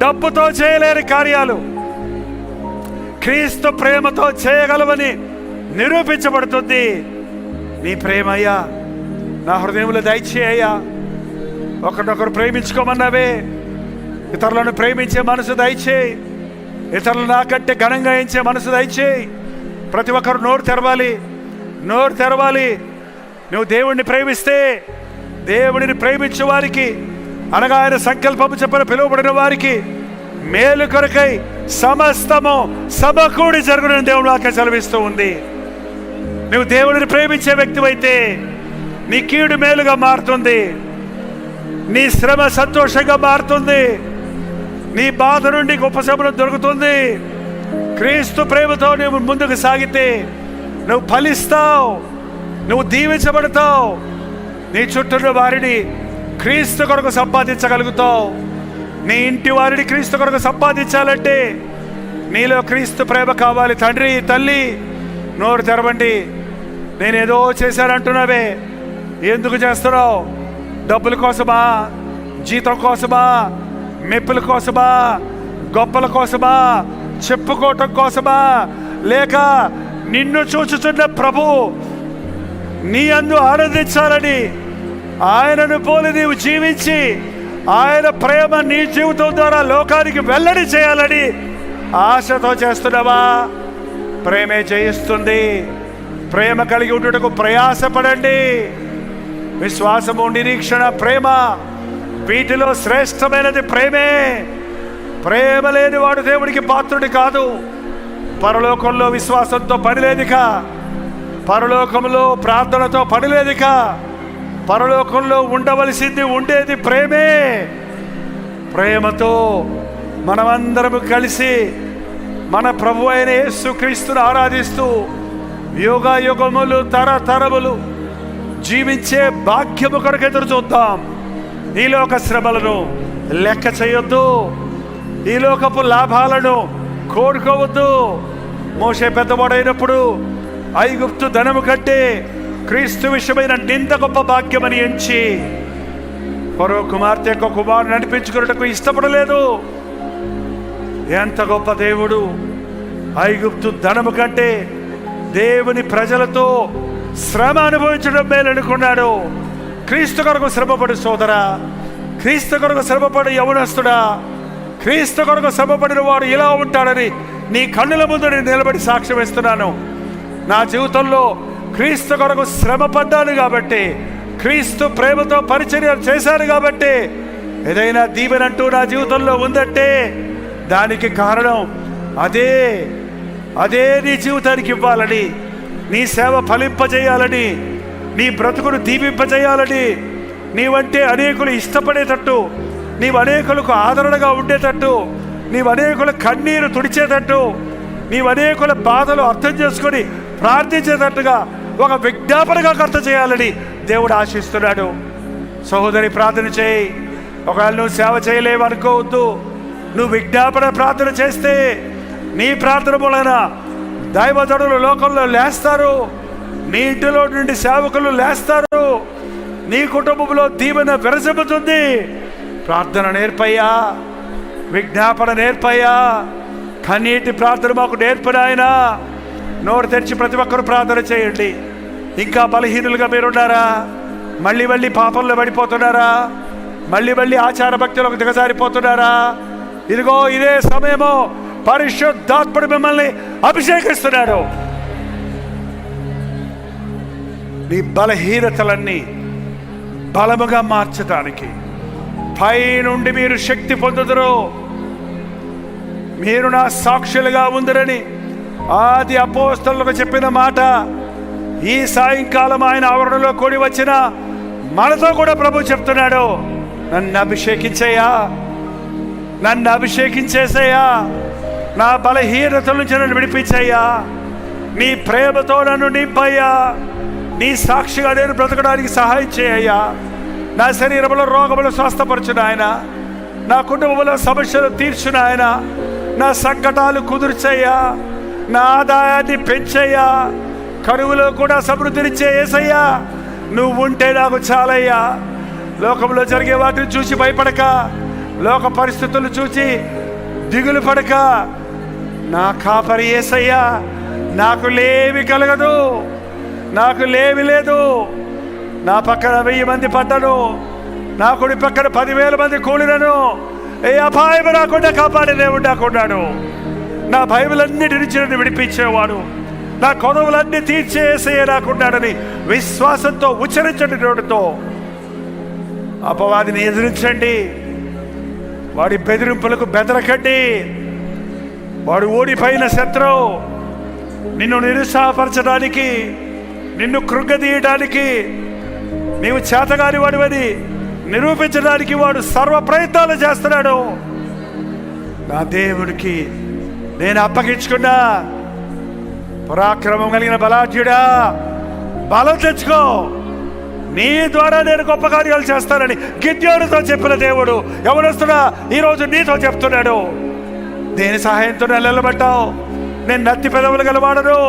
డబ్బుతో చేయలేని కార్యాలు క్రీస్తు ప్రేమతో చేయగలవని నిరూపించబడుతుంది. నీ ప్రేమయ్యా నా హృదయంలో దయచేయ్యా. ఒకరినొకరు ప్రేమించుకోమన్నావే, ఇతరులను ప్రేమించే మనసు దయచేయి. ఇతరులు నాకంటే ఘనంగా ఎంచే మనసు దయచేయి. ప్రతి ఒక్కరు నోరు తెరవాలి. నువ్వు దేవుణ్ణి ప్రేమిస్తే, దేవుడిని ప్రేమించే వారికి అనగా ఆయన సంకల్పము చెప్పిన పిలువబడిన వారికి మేలు కొరకై సమస్తము సమకూడి జరుగునని దేవుడు వాక్యం సెలవిస్తూ ఉంది. నువ్వు దేవుడిని ప్రేమించే వ్యక్తివైతే నీ కీడు మేలుగా మారుతుంది, నీ శ్రమ సంతోషంగా మారుతుంది, నీ బాధ నుండి ఉపశమనం దొరుకుతుంది. క్రీస్తు ప్రేమతో నువ్వు ముందుకు సాగితే నువ్వు ఫలిస్తావు, నువ్వు దీవించబడతావు. నీ చుట్టూ వారిని క్రీస్తు కొరకు సంపాదించగలుగుతావు. నీ ఇంటి వారిని క్రీస్తు కొరకు సంపాదించాలంటే నీలో క్రీస్తు ప్రేమ కావాలి. తండ్రి, తల్లి, నోరు తెరవండి. నేనేదో చేశానంటున్నావే, ఎందుకు చేస్తున్నావు? డబ్బుల కోసమా? జీతం కోసమా? మెప్పుల కోసమా? గొప్పల కోసమా? చెప్పుకోవటం కోసమా? లేక నిన్ను చూచుచున్న ప్రభు నీ అందు ఆనందించాలని, ఆయనను పోలి నీవు జీవించి ఆయన ప్రేమ నీ జీవితం ద్వారా లోకానికి వెల్లడి చేయాలని ఆశతో చేస్తున్నావా? ప్రేమే జయిస్తుంది. ప్రేమ కలిగి ఉండుటకు ప్రయాసపడండి. విశ్వాసము, నిరీక్షణ, ప్రేమ, వీటిలో శ్రేష్టమైనది ప్రేమే. ప్రేమ లేని వాడు దేవుడికి పాత్రుడి కాదు. పరలోకంలో విశ్వాసంతో పని లేదిక, పరలోకంలో ప్రార్థనతో పని లేదిక. పరలోకంలో ఉండవలసింది ఉండేది ప్రేమే. ప్రేమతో మనమందరము కలిసి మన ప్రభు అయిన యేసుక్రీస్తును ఆరాధిస్తూ యుగయుగములు తరతరములు జీవించే భాగ్యము కొరకు ఎదురు చూద్దాం. ఈ లోక శ్రమలను లెక్క చేయొద్దు, ఈ లోకపు లాభాలను కోరుకోవద్దు. మోషే పెద్దవాడైనప్పుడు ఐగుప్తు ధనము కంటే క్రీస్తు విషయమైన నింద గొప్ప భాగ్యమని ఎంచి ఫరో కుమార్తె యొక్క కుమారుని నడిపించుకున్నటకు ఇష్టపడలేదు. ఎంత గొప్ప దేవుడు! ఐగుప్తు ధనము కంటే దేవుని ప్రజలతో శ్రమ అనుభవించడం మేలనుకున్నాడు. క్రీస్తు కొరకు శ్రమపడు సోదరా, క్రీస్తు కొరకు శ్రమపడు యవనస్తుడా, క్రీస్తు కొరకు శ్రమపడిన వాడు ఇలా ఉంటాడని నీ కన్నుల ముందు నేను నిలబడి సాక్ష్యం ఇస్తున్నాను. నా జీవితంలో క్రీస్తు కొరకు శ్రమ పడ్డాను కాబట్టి, క్రీస్తు ప్రేమతో పరిచర్య చేశాను కాబట్టి, ఏదైనా దీవెనంటూ నా జీవితంలో ఉందంటే దానికి కారణం అదే అదే నీ జీవితానికి ఇవ్వాలని, నీ సేవ ఫలింపజేయాలని, నీ బ్రతుకును దీవింపజేయాలని, నీవంటే అనేకులు ఇష్టపడేటట్టు, నీవు అనేకులకు ఆదరణగా ఉండేటట్టు, నీవు అనేకుల కన్నీరు తుడిచేటట్టు, నీవు అనేకుల బాధలు అర్థం చేసుకొని ప్రార్థించేటట్టుగా ఒక విజ్ఞాపనగా కర్త చేయాలని దేవుడు ఆశిస్తున్నాడు. సహోదరి, ప్రార్థన చేయి. ఒకవేళ నువ్వు సేవ చేయలేవు అనుకోవద్దు. నువ్వు విజ్ఞాపన ప్రార్థన చేస్తే నీ ప్రార్థన మూలన దైవజనులు లోకంలో లేస్తారు, నీ ఇంటిలో నుండి సేవకులు లేస్తారు, నీ కుటుంబంలో దీవెన విరసిమ్ముతుంది. ప్రార్థన నేర్పయ్యా, విజ్ఞాపన నేర్పయ్యా, కన్నీటి ప్రార్థన మాకు నేర్పినాయనా. నోరు తెరిచి ప్రతి ఒక్కరు ప్రార్థన చేయండి. ఇంకా బలహీనులుగా మీరున్నారా? మళ్ళీ మళ్ళీ పాపంలో పడిపోతున్నారా? మళ్ళీ మళ్ళీ ఆచార భక్తులకు దిగజారిపోతున్నారా? ఇదిగో ఇదే సమయము పరిశుద్ధాత్ముడు మిమ్మల్ని అభిషేకిస్తున్నాడు. నీ బలహీనతలన్నీ బలముగా మార్చడానికి పై నుండి మీరు శక్తి పొందుదురు. మీరు నా సాక్షులుగా ఉందరని ఆది అపోస్తలులకు చెప్పిన మాట ఈ సాయంకాలం ఆయన ఆవరణలో కూడి వచ్చిన మనతో కూడా ప్రభు చెప్తున్నాడు. నన్ను అభిషేకించయ్యా, నన్ను అభిషేకించేసయ్యా, నా బలహీనతల నుంచి నన్ను విడిపించయ్యా, నీ ప్రేమతో నన్ను నింపయ్యా, నీ సాక్షిగా నేను బ్రతకడానికి సహాయం చేయయ్యా. నా శరీరంలో రోగములు స్వస్థపరచును ఆయన, నా కుటుంబంలో సమస్యలు తీర్చును ఆయన, నా సంకటాలు కుదుర్చయ్యా, నా ఆదాయాన్ని పెంచయ్యా, కరువులో కూడా సమృద్ధినిచ్చే యేసయ్యా, నువ్వు ఉంటే నాకు చాలయ్యా. లోకంలో జరిగే వాటిని చూసి భయపడక, లోక పరిస్థితులు చూసి దిగులు పడక, నా కాపరి యేసయ్యా, నాకు లేమి కలగదు, నాకు లేమి లేదు. నా పక్కన 1000 మంది పడ్డను, నా కుడి పక్కన 10,000 మంది కూడినను, ఏ అపాయం రాకుండా కాపాడే దేవుడు నాకున్నాడు. నా భయములన్నిటి నుంచి నన్ను విడిపించేవాడు, నా కొదవులన్నీ తీర్చేసే నాకున్నాడని విశ్వాసంతో ఉచ్చరించండి. నోటితో అపవాదిని ఎదిరించండి, వాడి బెదిరింపులకు బెదరకండి. వాడు ఓడిపోయిన శత్రువు నిన్ను నిరుత్సాహపరచడానికి, నిన్ను కృంగదీయడానికి, నీవు చేతగాని వాడివని నిరూపించడానికి వాడు సర్వ ప్రయత్నాలు చేస్తున్నాడు. నా దేవుడికి నేను అప్పగించుకున్నా. పరాక్రమం కలిగిన బలాఢ్యుడా, బలం తెచ్చుకో, నీ ద్వారా నేను గొప్ప కార్యాలు చేస్తానని గిద్యోనుతో చెప్పిన దేవుడు యవనస్తుడా ఈరోజు నీతో చెప్తున్నాడు. దేని సహాయంతో నిలబడ్డావు? నేను నత్తి పెదవులు గలవాడను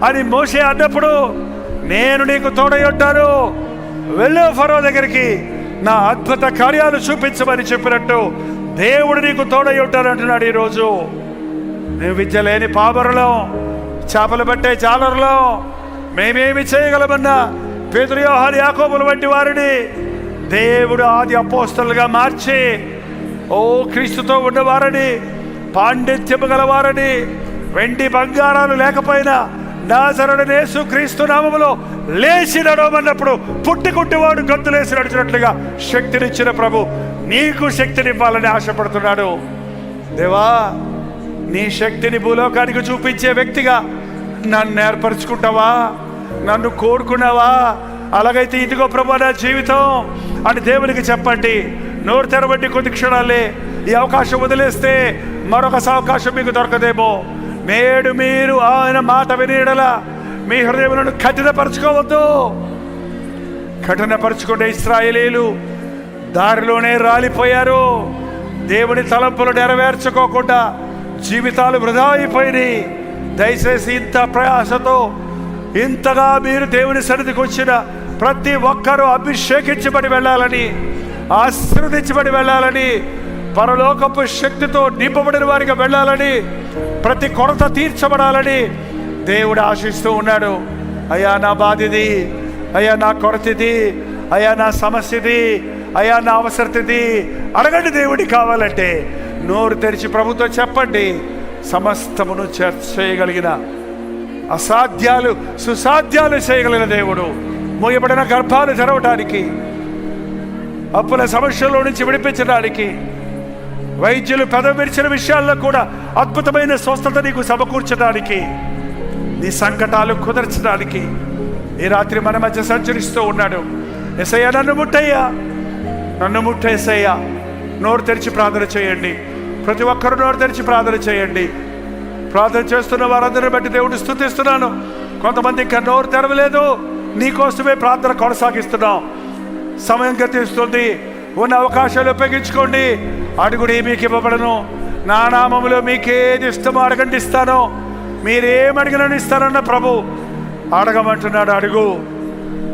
అని మోషే అన్నప్పుడు నేను నీకు తోడై ఉంటాను, వెళ్ళు ఫరో దగ్గరికి, నా అద్భుత కార్యాలు చూపించమని చెప్పినట్టు దేవుడు నీకు తోడై ఉంటాను అంటున్నాడు. ఈరోజు మేము విద్య లేని పామరులో, చేపలు పట్టే జాలరులో, మేమేమి చేయగలమన్నా పేతురు, యోహాను, యాకోబుల వంటి వారిని దేవుడు ఆది అపోస్తలుగా మార్చి, ఓ క్రీస్తుతో ఉన్నవారని, పాండిత్యము గలవారని, వెండి బంగారాలు లేకపోయినా నాజరేయుడైన యేసు క్రీస్తు నామములో లేచి నడవమన్నప్పుడు పుట్టుకుంటేవాడు గంతులేసి నడిచినట్లుగా శక్తినిచ్చిన ప్రభు నీకు శక్తినివ్వాలని ఆశపడుతున్నాడు. దేవా, నీ శక్తిని భూలోకానికి చూపించే వ్యక్తిగా నన్ను ఏర్పరచుకుంటావా? నన్ను కోరుకున్నావా? అలాగైతే ఇదిగో ప్రభు నా జీవితం అని దేవునికి చెప్పండి. నోరు తెరవండి. కొద్ది క్షణాలే ఈ అవకాశం వదిలేస్తే మరొక అవకాశం మీకు దొరకదేమో. నేడు మీరు ఆయన మాట వినేడలా మీ హృదయములను కఠినపరచుకోవద్దు. కఠినపరచుకుంటే ఇశ్రాయేలీయులు దారిలోనే రాలిపోయారు. దేవుని తలంపులు నెరవేర్చుకోకుండా జీవితాలు వృధా అయిపోయినాయి. దయచేసి ఇంత ప్రయాసతో ఇంతగా మీరు దేవుని సన్నిధికి వచ్చిన ప్రతి ఒక్కరూ అభిషేకించబడి వెళ్ళాలని, ఆశీర్వదించబడి వెళ్ళాలని, పరలోకపు శక్తితో నింపబడిన వారిగా వెళ్ళాలని, ప్రతి కొరత తీర్చబడాలని దేవుడు ఆశిస్తూ ఉన్నాడు. అయ్యా నా బాధిది, అయ్యా నా కొరతది, అయ్యా నా సమస్యది, అయ్యా నా అవసరతది అడగండి. దేవుడి కావాలంటే నోరు తెరిచి ప్రభుతో చెప్పండి. సమస్తమును చేయగలిగిన, అసాధ్యాలు సుసాధ్యాలు చేయగలిగిన దేవుడు, మూయబడిన గర్భాలు తెరవటానికి, అప్పుల సమస్యల్లో నుంచి విడిపించడానికి, వైద్యులు పెదవిరిచిన విషయాల్లో కూడా అద్భుతమైన స్వస్థత నీకు సమకూర్చడానికి, నీ సంకటాలు కుదర్చడానికి ఈ రాత్రి మన మధ్య సంచరిస్తూ ఉన్నాడు. యేసయ్యా నన్ను ముట్టయ్యా, నన్ను ముట్ట యేసయ్యా. నోరు తెరిచి ప్రార్థన చేయండి. ప్రతి ఒక్కరు నోరు తెరిచి ప్రార్థన చేయండి. ప్రార్థన చేస్తున్న వారందరిని బట్టి దేవుడిని స్తుతిస్తున్నాను. కొంతమంది ఇంకా నోరు తెరవలేదు, నీకోసమే ప్రార్థన కొనసాగిస్తున్నాం. సమయం గతిస్తుంది, ఉన్న అవకాశాలు ఉపయోగించుకోండి. అడుగుడి మీకు ఇవ్వబడను, నా నామములో మీకేది ఇష్టమో అడగండి ఇస్తాను, మీరేమడిగినను ఇస్తానన్న ప్రభు అడగమంటున్నాడు. అడుగు.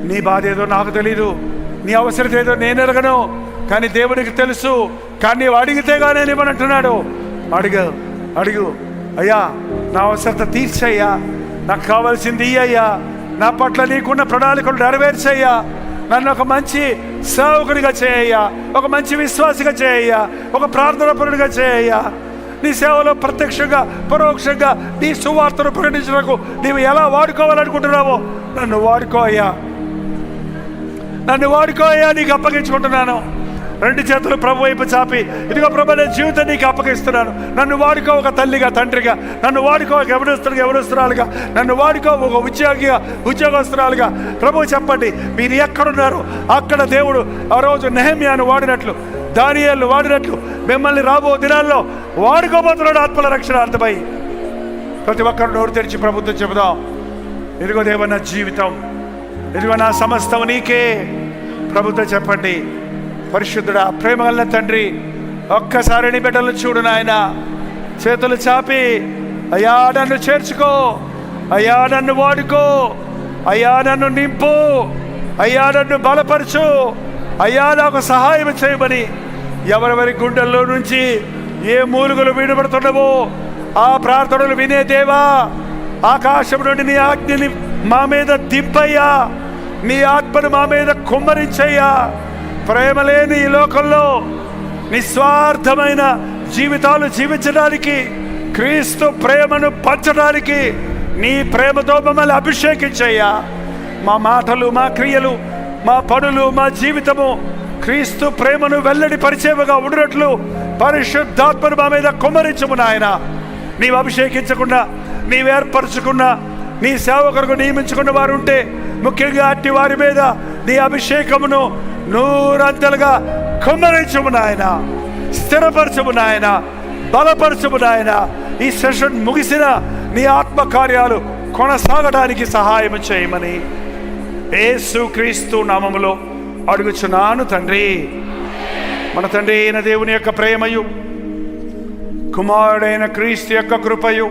నీ బాధ ఏదో నాకు తెలీదు, నీ అవసరం ఏదో నేను ఎరగను, కానీ దేవునికి తెలుసు. కానీ నీవు అడిగితే కానీ ఇవ్వనంటున్నాడు. అడుగు, అడుగు. అయ్యా నా అవసరత తీర్చయ్యా, నాకు కావాల్సింది అయ్యా, నా పట్ల నీకున్న ప్రణాళికలు నెరవేర్చయ్యా, నన్ను ఒక మంచి సేవకునిగా చేయ్యా, ఒక మంచి విశ్వాసిగా చేయ్యా, ఒక ప్రార్థన పరుడిగా చేయ్యా. నీ సేవలో ప్రత్యక్షంగా పరోక్షంగా నీ సువార్తను ప్రకటించడానికి నీవు ఎలా వాడుకోవాలనుకుంటున్నావో నన్ను వాడుకో అయ్యా, నన్ను వాడుకో అయ్యా. నీకు అప్పగించుకుంటున్నాను. రెండు చేతులు ప్రభు వైపు చాపి, ఇదిగో ప్రభు నేను జీవితం నీకు అప్పగిస్తున్నాను. నన్ను వాడుకో ఒక తల్లిగా, తండ్రిగా. నన్ను వాడుకో ఒక యవనస్తురాలుగా. నన్ను వాడుకో ఒక ఉద్యోగస్తురాలుగా. ప్రభు చెప్పండి, మీరు ఎక్కడున్నారు అక్కడ దేవుడు ఆ రోజు నెహెమ్యాను వాడినట్లు, దానియేలును వాడినట్లు మిమ్మల్ని రాబో దినాల్లో వాడుకోబోతున్నాడు ఆత్మల రక్షణార్థమై. ప్రతి ఒక్కరు నోరు తెరిచి ప్రభుత్వం చెబుదాం. ఇదిగో దేవ నా జీవితం, ఇదిగో నా సమస్తం నీకే. ప్రభుత్వం చెప్పండి. పరిశుద్ధుడా, ప్రేమగల తండ్రి, ఒక్కసారి నీ బిడ్డలను చూడు నాయన. చేతులు చాపి, అయ్యా నన్ను చేర్చుకో, అయ్యా నన్ను వాడుకో, అయ్యా నన్ను నింపు, అయ్యా నన్ను బలపరచు, అయ్యా నాకు సహాయం చేయమని ఎవరెవరి గుండెల్లో నుంచి ఏ మూలుగులు వినబడుతున్నావో ఆ ప్రార్థనలు వినే దేవా, ఆకాశం నుండి నీ ఆజ్ఞని మా మీద దింపయ్యా, నీ ఆత్మను మా మీద కుమ్మరించయ్యా. ప్రేమ లేని ఈ లోకంలో నిస్వార్థమైన జీవితాలు జీవించడానికి, క్రీస్తు ప్రేమను పంచడానికి నీ ప్రేమతో మమ్మల్ని అభిషేకించయ్యా. మా మాటలు, మా క్రియలు, మా పనులు, మా జీవితము క్రీస్తు ప్రేమను వెల్లడి పరిచేవగా ఉండినట్లు పరిశుద్ధాత్మను మా మీద కుమ్మరించము నాయన. నీవు అభిషేకించకుండా, నీవు ఏర్పరచుకున్న, నీ సేవకులకు నియమించుకున్న వారు ఉంటే ముఖ్యంగా అట్టి వారి మీద నీ అభిషేకమును నూరంతలుగా కుమ్మరించము నాయన, స్థిరపరచము నాయన, బలపరచము నాయన. ఈ సెషన్ ముగిసిన నీ ఆత్మకార్యాలు కొనసాగడానికి సహాయం చేయమని యేసు క్రీస్తు నామములో అడుగుచున్నాను తండ్రి. మన తండ్రి అయిన దేవుని యొక్క ప్రేమయు, కుమారుడైన క్రీస్తు యొక్క కృపయు,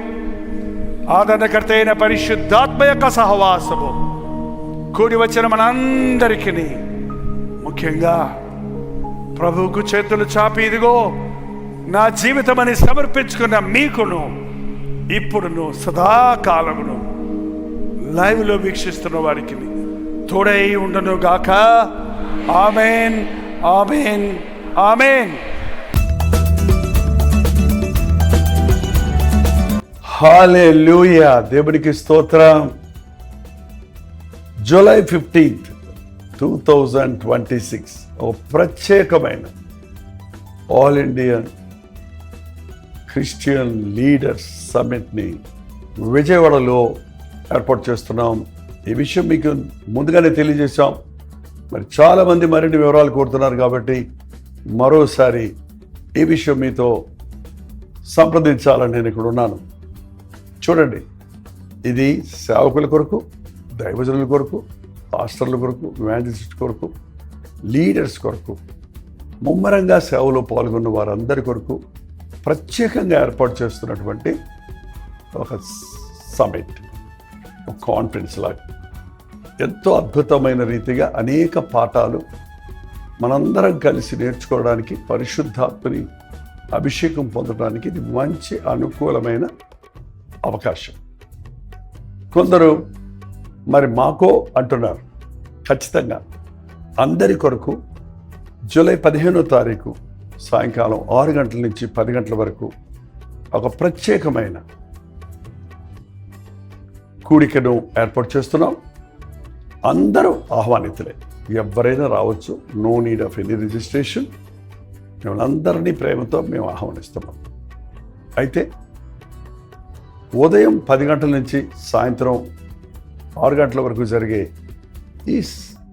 ఆదరణకర్త అయిన పరిశుద్ధాత్మ యొక్క సహవాసము కూడి వచ్చిన మనందరికీ, ముఖ్యంగా ప్రభువుకు చేతులు చాపి ఇదిగో నా జీవితమని సమర్పించుకున్న మీకును, ఇప్పుడును సదాకాలమును లైవ్లో వీక్షిస్తున్న వారికి తోడై ఉండను గాక. ఆమేన్, ఆమేన్, ఆమేన్. హల్లెలూయా. దేవునికి స్తోత్రం. జూలై 15, 2026 ఒక ప్రత్యేకమైన ఆల్ ఇండియన్ క్రిస్టియన్ లీడర్స్ సమ్మిట్ని విజయవాడలో ఏర్పాటు చేస్తున్నాం. ఈ విషయం మీకు ముందుగానే తెలియజేశాం. మరి చాలామంది మరిన్ని వివరాలు కోరుతున్నారు కాబట్టి మరోసారి ఈ విషయం మీతో సంప్రదించాలని నేను ఇక్కడ ఉన్నాను. చూడండి, ఇది సేవకుల కొరకు, దైవజనుల కొరకు, పాస్టర్ల కొరకు, ఇవాంజలిస్ట్ కొరకు, లీడర్స్ కొరకు, ముమ్మరంగా సేవలో పాల్గొన్న వారందరి కొరకు ప్రత్యేకంగా ఏర్పాటు చేస్తున్నటువంటి ఒక సమిట్, ఒక కాన్ఫరెన్స్ లాగా ఎంతో అద్భుతమైన రీతిగా అనేక పాఠాలు మనందరం కలిసి నేర్చుకోవడానికి, పరిశుద్ధాత్మని అభిషేకం పొందడానికి ఇది మంచి అనుకూలమైన అవకాశం. కొందరు మరి మాకో అంటున్నారు. ఖచ్చితంగా అందరి కొరకు జూలై 15వ తారీఖు సాయంకాలం 6 గంటల నుంచి 10 గంటల వరకు ఒక ప్రత్యేకమైన కూడికను ఏర్పాటు చేస్తున్నాం. అందరూ ఆహ్వానితులే, ఎవరైనా రావచ్చు. No need of any registration. మిమ్మల్ని అందరినీ ప్రేమతో మేము ఆహ్వానిస్తున్నాం. అయితే ఉదయం 10 గంటల నుంచి సాయంత్రం 6 గంటల వరకు జరిగే ఈ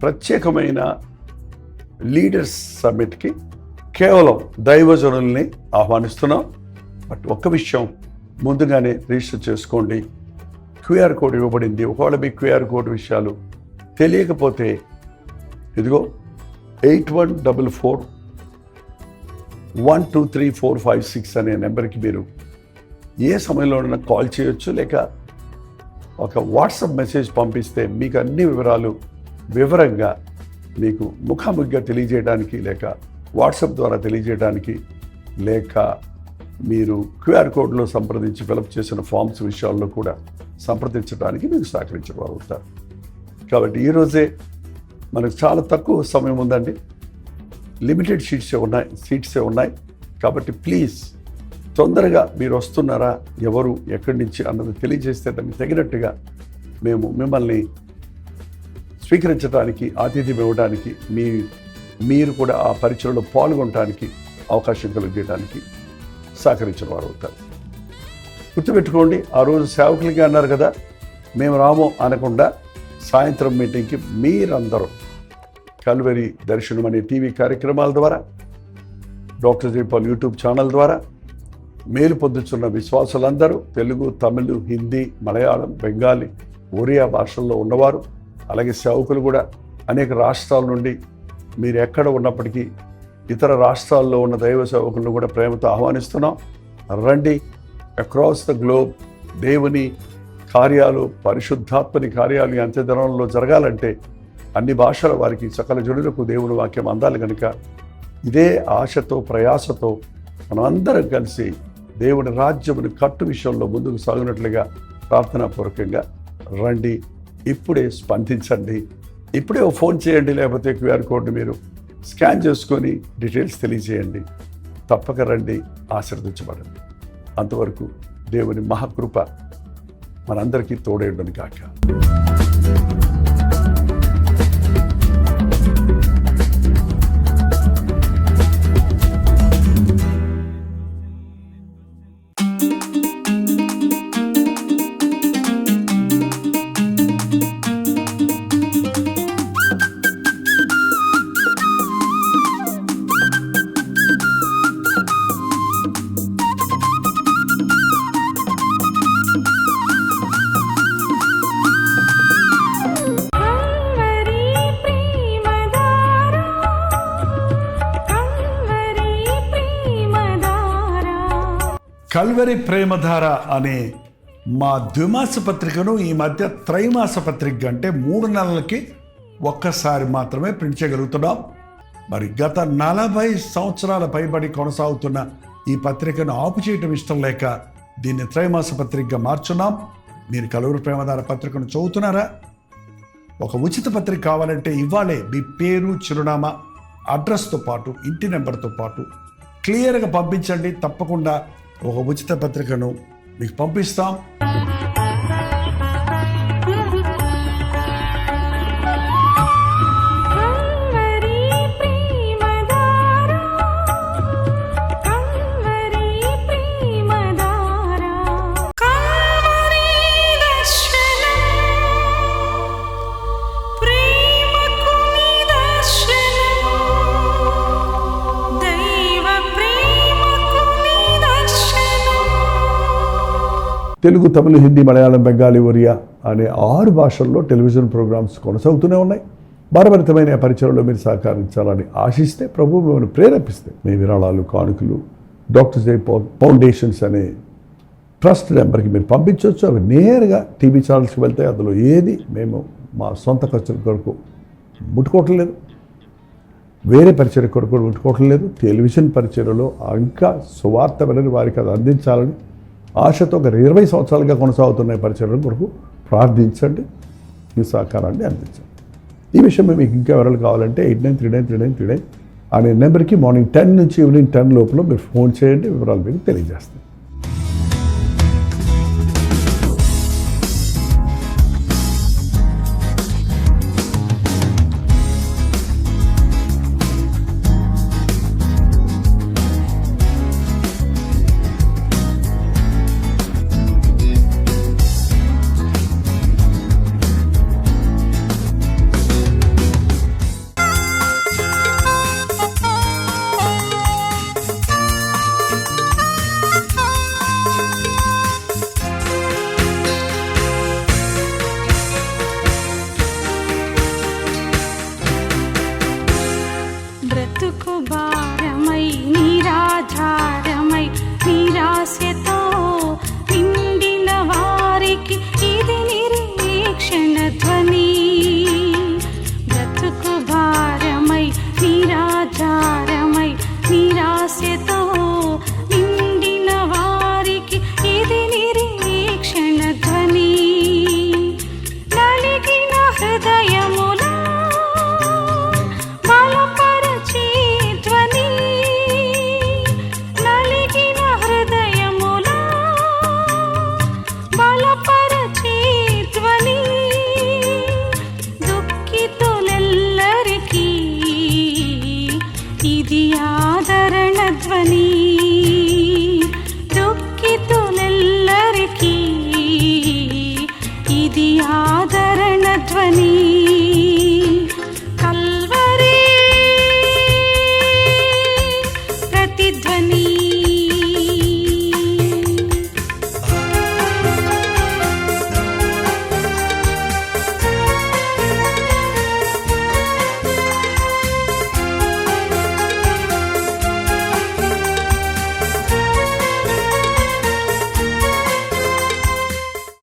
ప్రత్యేకమైన లీడర్స్ సమ్మిట్కి కేవలం దైవజనుల్ని ఆహ్వానిస్తున్నాం. బట్ ఒక్క విషయం ముందుగానే రిజిస్టర్ చేసుకోండి. QR కోడ్ ఇవ్వబడింది. ఒకవేళ మీ QR కోడ్ విషయాలు తెలియకపోతే ఇదిగో 8144123456 అనే నెంబర్కి మీరు ఏ సమయంలోనైనా కాల్ చేయొచ్చు, లేక ఒక వాట్సాప్ మెసేజ్ పంపిస్తే మీకు అన్ని వివరాలు వివరంగా మీకు ముఖాముఖిగా తెలియజేయడానికి, లేక వాట్సాప్ ద్వారా తెలియజేయడానికి, లేక మీరు QR కోడ్లో సంప్రదించి ఫిలప్ చేసిన ఫామ్స్ విషయాల్లో కూడా సంప్రదించడానికి మీకు సహకరించిన వారు అవుతారు. కాబట్టి ఈరోజే మనకు చాలా తక్కువ సమయం ఉందండి. లిమిటెడ్ సీట్సే ఉన్నాయి. కాబట్టి ప్లీజ్ తొందరగా మీరు వస్తున్నారా, ఎవరు ఎక్కడి నుంచి అన్నది తెలియజేస్తే దానికి తగినట్టుగా మేము మిమ్మల్ని స్వీకరించడానికి, ఆతిథ్యం ఇవ్వడానికి, మీరు కూడా ఆ పరిచయంలో పాల్గొనడానికి అవకాశం కలిగేయడానికి సహకరించిన వారు అవుతారు. గుర్తుపెట్టుకోండి, ఆ రోజు సేవకులకి అన్నారు కదా, మేము రాము అనకుండా సాయంత్రం మీటింగ్కి మీరందరూ కల్వరి దర్శనం అనే టీవీ కార్యక్రమాల ద్వారా, డాక్టర్ జైపాల్ యూట్యూబ్ ఛానల్ ద్వారా మేలు పొందుతున్న విశ్వాసులందరూ, తెలుగు, తమిళ్, హిందీ, మలయాళం, బెంగాలీ, ఒరియా భాషల్లో ఉన్నవారు, అలాగే సేవకులు కూడా అనేక రాష్ట్రాల నుండి, మీరు ఎక్కడ ఉన్నప్పటికీ ఇతర రాష్ట్రాల్లో ఉన్న దైవ సేవకులను కూడా ప్రేమతో ఆహ్వానిస్తున్నాం. రండి. అక్రాస్ ద గ్లోబ్ దేవుని కార్యాలు, పరిశుద్ధాత్మని కార్యాలు ఈ అంత్యదినంలో జరగాలంటే అన్ని భాషల వారికి, సకల జనులకు దేవుని వాక్యం అందాలి కనుక ఇదే ఆశతో, ప్రయాసతో మనం అందరం కలిసి దేవుని రాజ్యముని కట్టు విషయంలో ముందుకు సాగినట్లుగా ప్రార్థనాపూర్వకంగా రండి. ఇప్పుడే స్పందించండి. ఇప్పుడే ఫోన్ చేయండి, లేకపోతే QR కోడ్ని మీరు స్కాన్ చేసుకొని డీటెయిల్స్ తెలియజేయండి. తప్పక రండి, ఆశీర్వదించబడండి. అంతవరకు దేవుని మహాకృప మనందరికీ తోడేయుడును గాక. కల్వరి ప్రేమధార అనే మా ద్విమాస పత్రికను ఈ మధ్య త్రైమాస పత్రిక అంటే 3 నెలలకి ఒక్కసారి మాత్రమే ప్రింట్ చేయగలుగుతున్నాం. మరి గత 40 సంవత్సరాల పైబడి కొనసాగుతున్న ఈ పత్రికను ఆపు చేయటం ఇష్టం లేక దీన్ని త్రైమాస పత్రికగా మార్చున్నాం. మీరు కల్వరి ప్రేమధార పత్రికను చదువుతున్నారా? ఒక ఉచిత పత్రిక కావాలంటే ఇవ్వాలే మీ పేరు, చిరునామా, అడ్రస్తో పాటు ఇంటి నెంబర్తో పాటు క్లియర్గా పంపించండి. తప్పకుండా ఒక ఉచిత పత్రికను మీకు పంపిస్తాం. తెలుగు, తమిళ, హిందీ, మలయాళం, బెంగాలీ, ఒరియా అనే 6 భాషల్లో టెలివిజన్ ప్రోగ్రామ్స్ కొనసాగుతూనే ఉన్నాయి. భారభరితమైన పరిచయంలో మీరు సహకరించాలని ఆశిస్తే, ప్రభు మిమ్మల్ని ప్రేరేపిస్తే మీ విరాళాలు, కానుకలు డాక్టర్ జైపాల్ ఫౌండేషన్స్ అనే ట్రస్ట్ నెంబర్కి మీరు పంపించవచ్చు. అవి నేరుగా టీవీ ఛానల్స్కి వెళ్తాయి. అందులో ఏది మేము మా సొంత ఖర్చుల కొరకు ముట్టుకోవటం లేదు, వేరే పరిచయ కొరకు ముట్టుకోవటం లేదు. టెలివిజన్ పరిచయలో ఇంకా సువార్త వినని వారికి అది అందించాలని ఆశతో ఒక 20 సంవత్సరాలుగా కొనసాగుతున్న పరిచయం కొరకు ప్రార్థించండి, మీ సహకారాన్ని అందించండి. ఈ విషయం మీకు ఇంకా వివరాలు కావాలంటే 89393939 అనే నెంబర్కి మార్నింగ్ 10 నుంచి ఈవినింగ్ 10 లోపల మీరు ఫోన్ చేయండి, వివరాలు మీకు తెలియజేస్తాం.